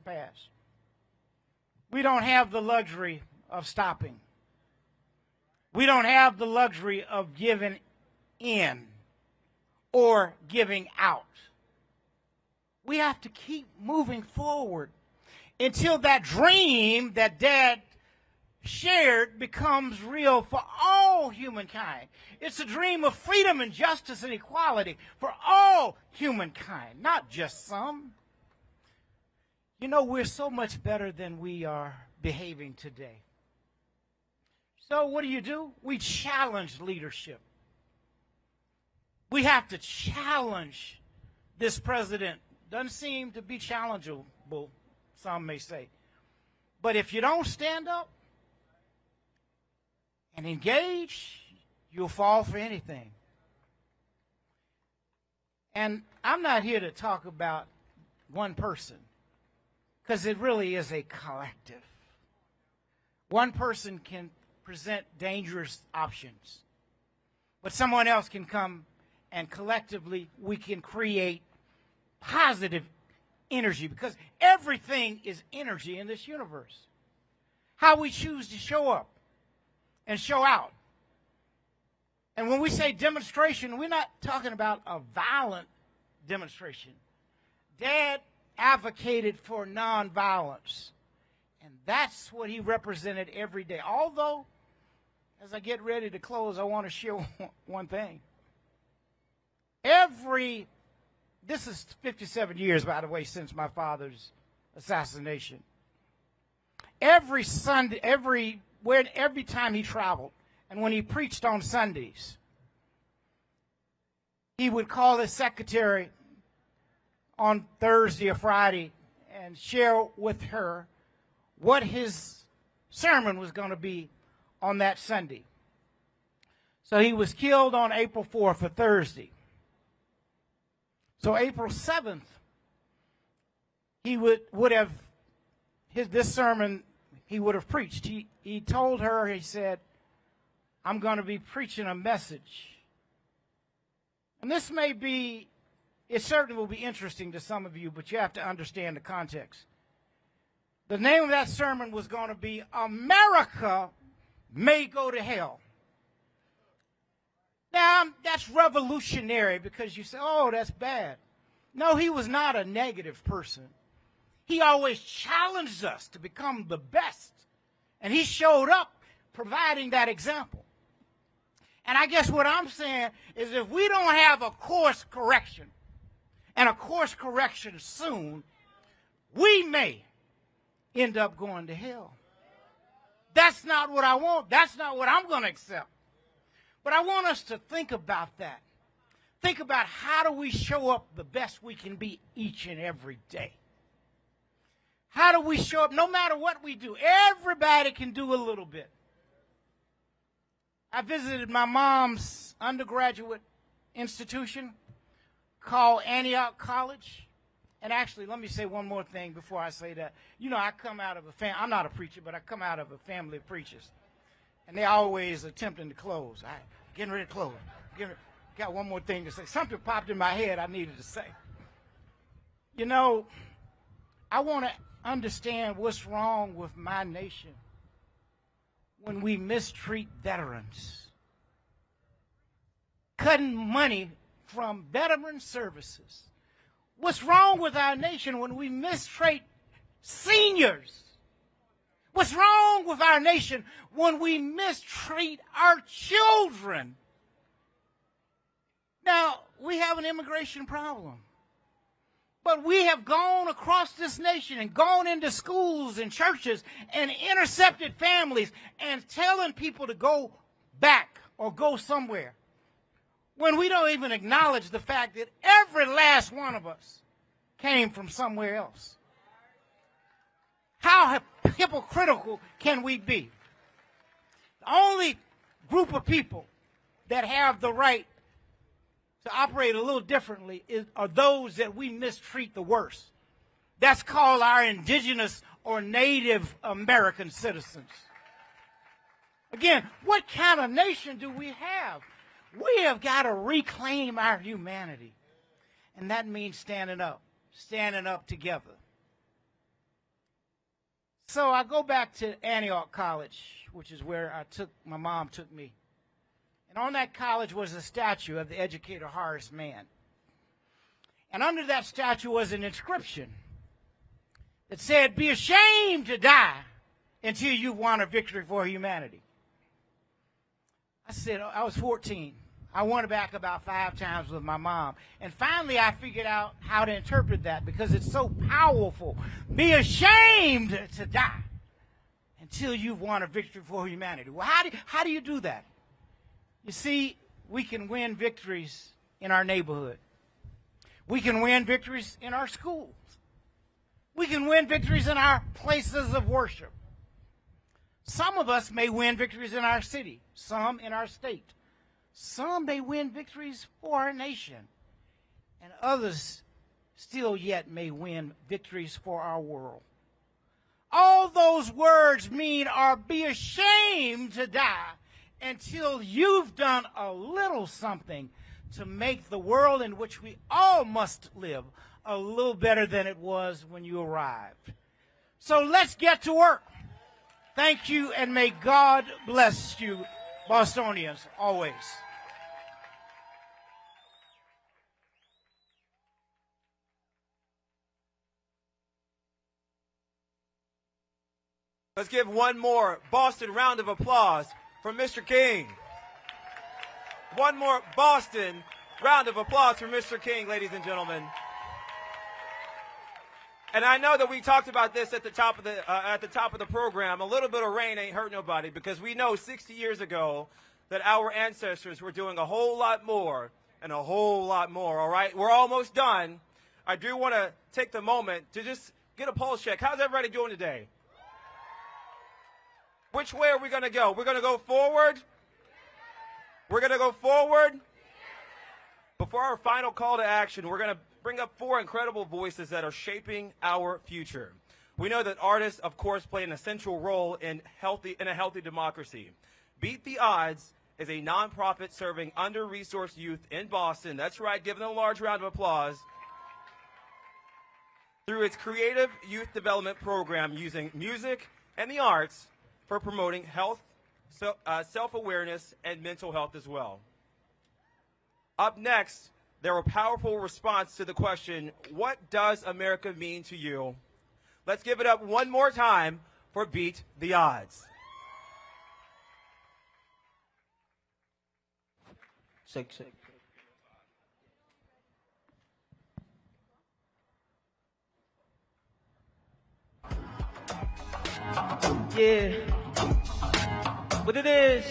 passed. We don't have the luxury of stopping. We don't have the luxury of giving in or giving out. We have to keep moving forward until that dream that Dad shared becomes real for all humankind. It's a dream of freedom and justice and equality for all humankind, not just some. You know, we're so much better than we are behaving today. So what do? We challenge leadership. We have to challenge this president. Doesn't seem to be challengeable, some may say. But if you don't stand up and engage, you'll fall for anything. And I'm not here to talk about one person, because it really is a collective. One person can present dangerous options, but someone else can come and collectively we can create positive energy, because everything is energy in this universe. How we choose to show up and show out. And when we say demonstration, we're not talking about a violent demonstration. Dad advocated for nonviolence, and that's what he represented every day. Although, as I get ready to close, I want to share one thing. This is 57 years, by the way, since my father's assassination. Every Sunday, every time he traveled, and when he preached on Sundays, he would call his secretary on Thursday or Friday and share with her what his sermon was going to be on that Sunday. So he was killed on April 4th for Thursday. So April 7th, he would have this sermon he would have preached. He told her, he said, I'm going to be preaching a message. And this may be, it certainly will be interesting to some of you, but you have to understand the context. The name of that sermon was going to be America May Go to Hell. Now, that's revolutionary, because you say, oh, that's bad. No, he was not a negative person. He always challenged us to become the best. And he showed up providing that example. And I guess what I'm saying is, if we don't have a course correction, and a course correction soon, we may end up going to hell. That's not what I want. That's not what I'm going to accept. But I want us to think about that. Think about, how do we show up the best we can be each and every day? How do we show up no matter what we do? Everybody can do a little bit. I visited my mom's undergraduate institution called Antioch College. And actually, let me say one more thing before I say that. You know, I come out of a family, I'm not a preacher, but I come out of a family of preachers. And they're always attempting to close. Getting ready to close. Got one more thing to say. Something popped in my head I needed to say. You know, I want to understand what's wrong with my nation when we mistreat veterans. Cutting money from veteran services. What's wrong with our nation when we mistreat seniors? What's wrong with our nation when we mistreat our children? Now, we have an immigration problem. But we have gone across this nation and gone into schools and churches and intercepted families and telling people to go back or go somewhere, when we don't even acknowledge the fact that every last one of us came from somewhere else. How hypocritical can we be? The only group of people that have the right to operate a little differently are those that we mistreat the worst. That's called our indigenous or Native American citizens. Again, what kind of nation do we have? We have got to reclaim our humanity. And that means standing up together. So I go back to Antioch College, which is where my mom took me. And on that college was a statue of the educator Horace Mann. And under that statue was an inscription that said, "Be ashamed to die until you've won a victory for humanity." I said, I was 14. I went back about 5 times with my mom. And finally, I figured out how to interpret that because it's so powerful. Be ashamed to die until you've won a victory for humanity. Well, how do you do that? You see, we can win victories in our neighborhood. We can win victories in our schools. We can win victories in our places of worship. Some of us may win victories in our city, some in our state. Some may win victories for our nation, and others still yet may win victories for our world. All those words mean are be ashamed to die until you've done a little something to make the world in which we all must live a little better than it was when you arrived. So let's get to work. Thank you, and may God bless you, Bostonians, always. Let's give one more Boston round of applause for Mr. King. One more Boston round of applause for Mr. King, ladies and gentlemen. And I know that we talked about this at the top of the program. A little bit of rain ain't hurt nobody, because we know 60 years ago that our ancestors were doing a whole lot more and a whole lot more. All right, we're almost done. I do want to take the moment to just get a pulse check. How's everybody doing today? Which way are we going to go? We're going to go forward. We're going to go forward. Before our final call to action, we're going to bring up 4 incredible voices that are shaping our future. We know that artists, of course, play an essential role in a healthy democracy. Beat the Odds is a nonprofit serving under-resourced youth in Boston. That's right, give them a large round of applause. Through its creative youth development program using music and the arts for promoting health, self-awareness, and mental health as well. Up next, there were powerful response to the question, what does America mean to you? Let's give it up one more time for Beat the Odds. Shake. Yeah. What it is.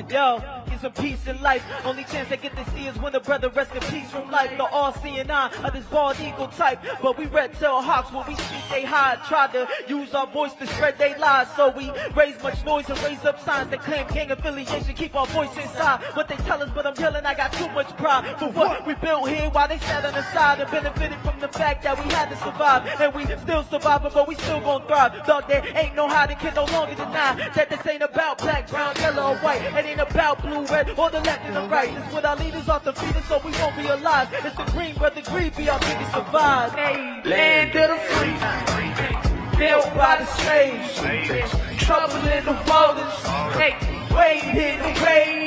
Yo, get some peace in life. Only chance I get to see is when a brother rests in peace from life. The all-seeing eye of this bald eagle type. But we red-tailed hawks when we speak they hide. Try to use our voice to spread they lies. So we raise much noise and raise up signs that claim gang affiliation. Keep our voice inside. What they tell us, but I'm yelling, I got too much pride. For what we built here while they sat on the side and benefited from the fact that we had to survive. And we still surviving, but we still gon' thrive. Thought there ain't no hiding, can no longer deny that this ain't about black, brown, yellow, or white. It ain't about blue, red, or the left and the right. It's what our leaders are defeated, so we won't be alive. It's the green, brother, greed be our biggest survive. Hey, land of the free, built by the slaves, trouble in the waters. Hey, wait, hit the grave.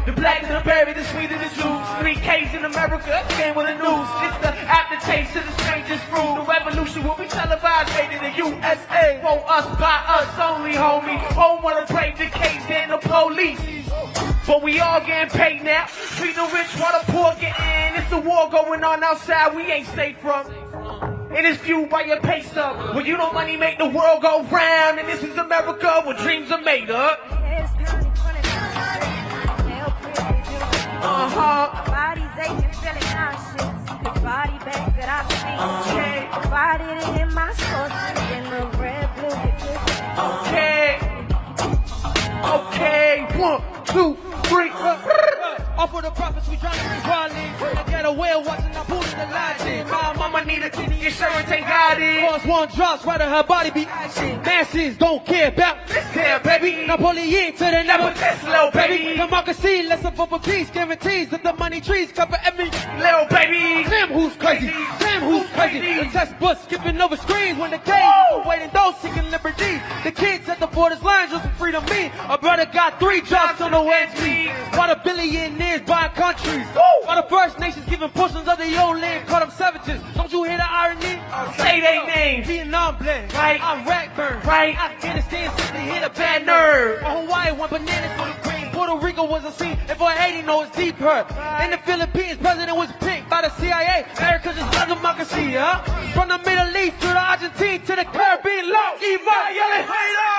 The black and the berry, the sweet and the juice. 3Ks in America, came with the news. It's the aftertaste of the strangest fruit. The revolution will be televised made in the USA. For us, by us only, homie. Home wanna break the case and the police. But we all getting paid now. Treat the rich while the poor get in. It's a war going on outside we ain't safe from. It is fueled by your pay stub. When you know money make the world go round. And this is America where dreams are made up. Bodies aching, feeling nauseous. His body bags that I've seen. Okay. Body that in my sources in the red, blue, Okay. 1, 2, 3. Off of the prophets, we trying to bring violence. When I get a whale watching, I'm pulling the lights in. My mama need a kidney insurance, ain't got it. Cause one drops right on her body be icing. Masses don't care about this care, baby. Napoleon to the never test, little baby. Democracy, let's up for peace. Guarantees that the money trees cover every little baby. Damn who's crazy, damn who's crazy. The test bus skipping over screens when the cage waiting those seeking liberty. The kids at the borders lines just for freedom me. A brother got 3 jobs on the ends me. While the billionaires buying countries. While the First Nations giving portions of their own land. Call them savages. Don't you hear the irony? Say they names. Vietnam blend. Right. Iraq burn. Right. Afghanistan simply hit a bad nerve. Hawaii want bananas for the green. Puerto Puerto Rico was a scene, and for Haiti, no, it's deep hurt. In the Philippines, president was picked by the CIA. America's just not democracy, huh? From the Middle East to the Argentine to the Caribbean, long Eva, yelling,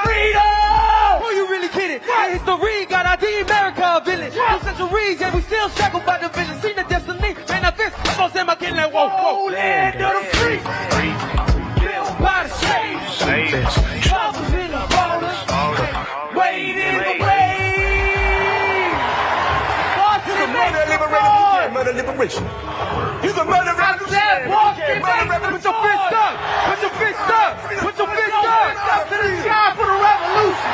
freedom! Who you really kidding? In history, God, I did America a village. 2 centuries, yeah, we still shackled by division. Seen the destiny, manifest. I'm gonna say my kid like, whoa, whoa. Land of the free. Built by the slaves. Troubles in the borders. Wait in the way. Boston and Mexico. Murder liberation. He's a murderer. I said Boston, Mexico. Put your fist up. Put your fist up. Put your fist up. Up to the sky for the revolution.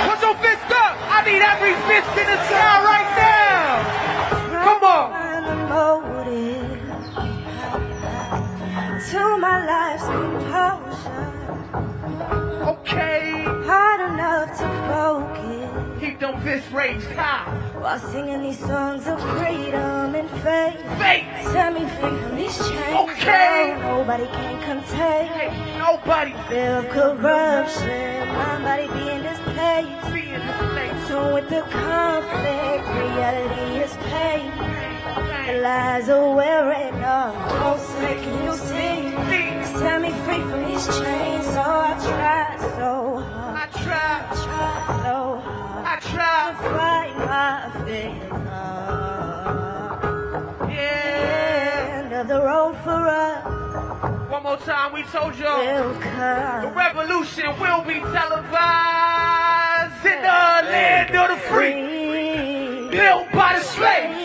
Put your fist up. I need every fist in the sky right now. Come on. To my life's composure. Okay. Hard enough to focus. Keep them fists raised high. While singing these songs of freedom and faith. Faith. Set me free from these chains. Okay. No, nobody can contain. Hey, nobody. Fear of corruption. My body being displaced. Being displaced. So with the conflict, reality is pain. The lies are wearing off. Close, making you see. Set me free from these chains. So I try so hard. I try so hard. I try to fight my fears. End of the road for us. One more time, we told you the revolution will be televised in the land of the free. Built by the slaves.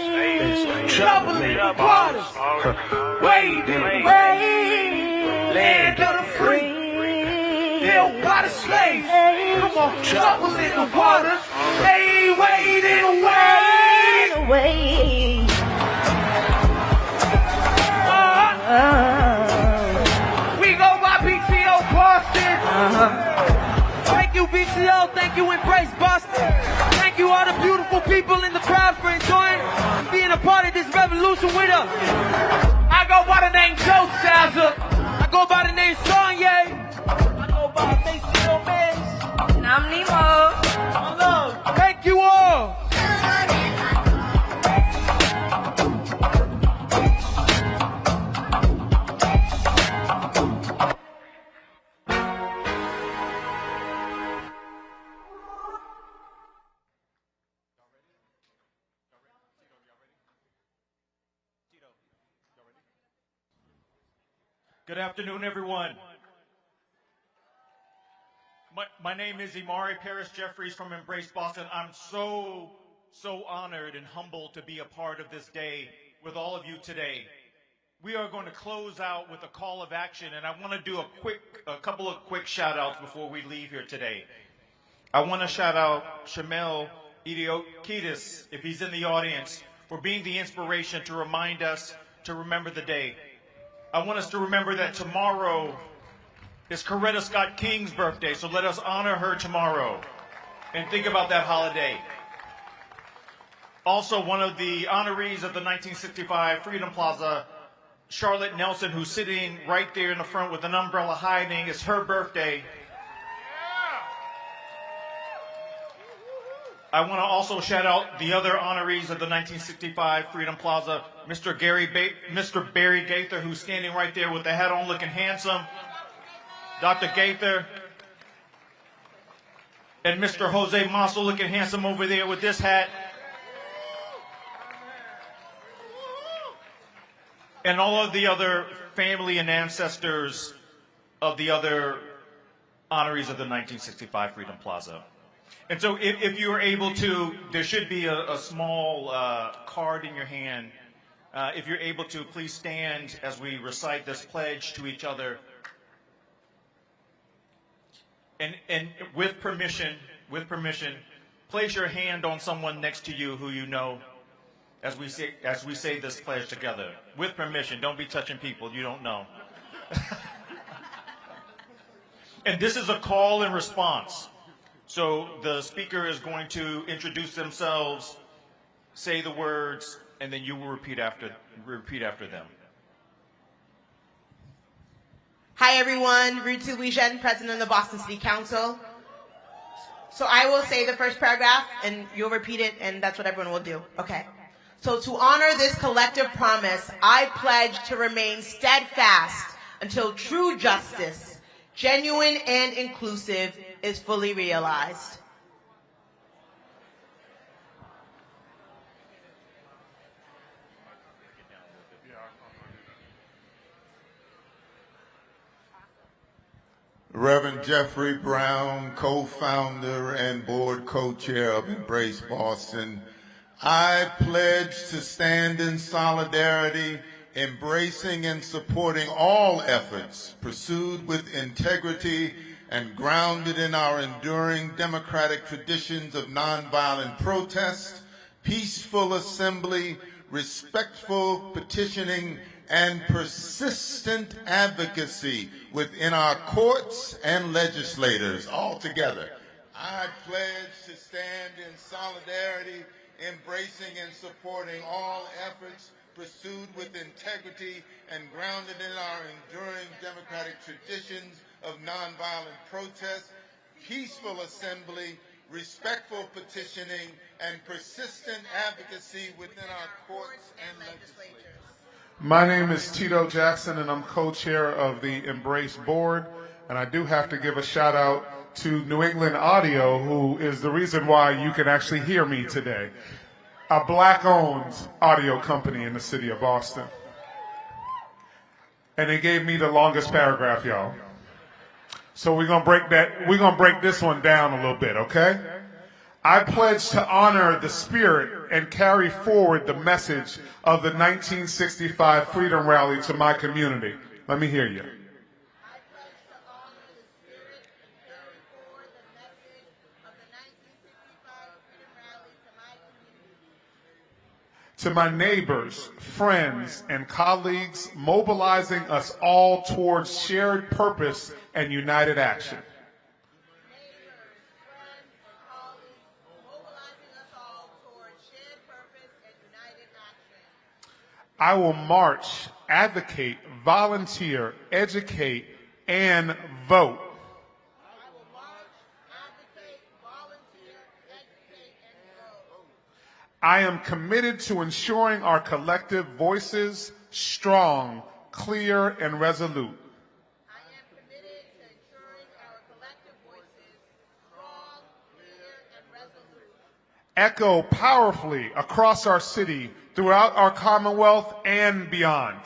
Troubling the waters. Wading away. Land of the free. Built by the slaves. Come on, troubling the waters. Hey, wading away. We go by BTO Boston. Thank you, BTO. Thank you, Embrace Boston. Thank you, all the beautiful people in the crowd for enjoying being a part of this revolution with us. I go by the name Joe Salza. I go by the name Sonye. I go by Maceo Mays. And I'm Nemo. Hello. Thank you all. Good afternoon, everyone. My name is Imari Paris Jeffries from Embrace Boston. I'm so honored and humbled to be a part of this day with all of you today. We are going to close out with a call of action, and I want to do a couple of quick shout outs before we leave here today. I want to shout out Shamel Idiokidis, if he's in the audience, for being the inspiration to remind us to remember the day. I want us to remember that tomorrow is Coretta Scott King's birthday, so let us honor her tomorrow and think about that holiday. Also, one of the honorees of the 1965 Freedom Plaza, Charlotte Nelson, who's sitting right there in the front with an umbrella hiding, it's her birthday. I want to also shout out the other honorees of the 1965 Freedom Plaza, Mr. Barry Gaither, who's standing right there with the hat on looking handsome, Dr. Gaither, and Mr. Jose Masso looking handsome over there with this hat. And all of the other family and ancestors of the other honorees of the 1965 Freedom Plaza. And so if you are able to, there should be a small card in your hand. If you're able to, please stand as we recite this pledge to each other. And with permission, place your hand on someone next to you who you know as we say this pledge together. With permission, don't be touching people you don't know. And this is a call and response. So the speaker is going to introduce themselves, say the words, and then you will repeat after them. Hi everyone, Rutu Wijen, President of the Boston City Council. So I will say the first paragraph, and you'll repeat it, and that's what everyone will do. Okay. So to honor this collective promise, I pledge to remain steadfast until true justice, genuine and inclusive, is fully realized. Reverend Jeffrey Brown, co-founder and board co-chair of Embrace Boston, I pledge to stand in solidarity, embracing and supporting all efforts pursued with integrity and grounded in our enduring democratic traditions of nonviolent protest, peaceful assembly, respectful petitioning, and persistent advocacy within our courts and legislators all together. I pledge to stand in solidarity, embracing and supporting all efforts pursued with integrity and grounded in our enduring democratic traditions of nonviolent protest, peaceful assembly, respectful petitioning, and persistent advocacy within our courts and legislatures. My name is Tito Jackson, and I'm co-chair of the Embrace Board. And I do have to give a shout out to New England Audio, who is the reason why you can actually hear me today. A black-owned audio company in the city of Boston. And they gave me the longest paragraph, y'all. So we're gonna break this one down a little bit, okay? I pledge to honor the spirit and carry forward the message of the 1965 Freedom Rally to my community. Let me hear you. To my neighbors, friends, and colleagues, mobilizing us all towards shared purpose and united action. I will march, advocate, volunteer, educate, and vote. I am committed to ensuring our collective voices strong, clear, and resolute. Echo powerfully across our city, throughout our Commonwealth, and beyond.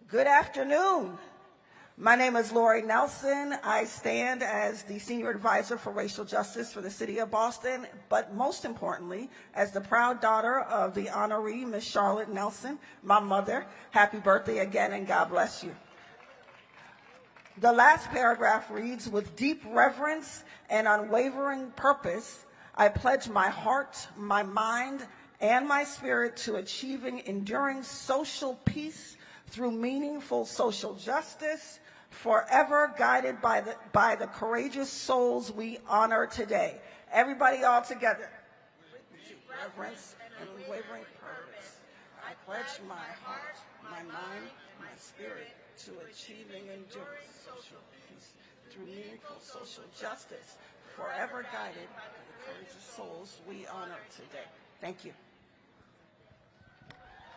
Good afternoon. My name is Lori Nelson. I stand as the Senior Advisor for Racial Justice for the City of Boston, but most importantly, as the proud daughter of the honoree, Miss Charlotte Nelson, my mother. Happy birthday again, and God bless you. The last paragraph reads, with deep reverence and unwavering purpose, I pledge my heart, my mind, and my spirit to achieving enduring social peace through meaningful social justice, forever guided by the courageous souls we honor today. Everybody all together. With deep reverence and unwavering purpose, I pledge my heart, my mind, my spirit to achieving enduring social peace through meaningful social justice, forever guided by the courageous souls we honor today. Thank you.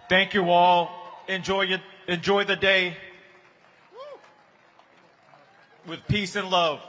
Thank you all. Enjoy the day with peace and love.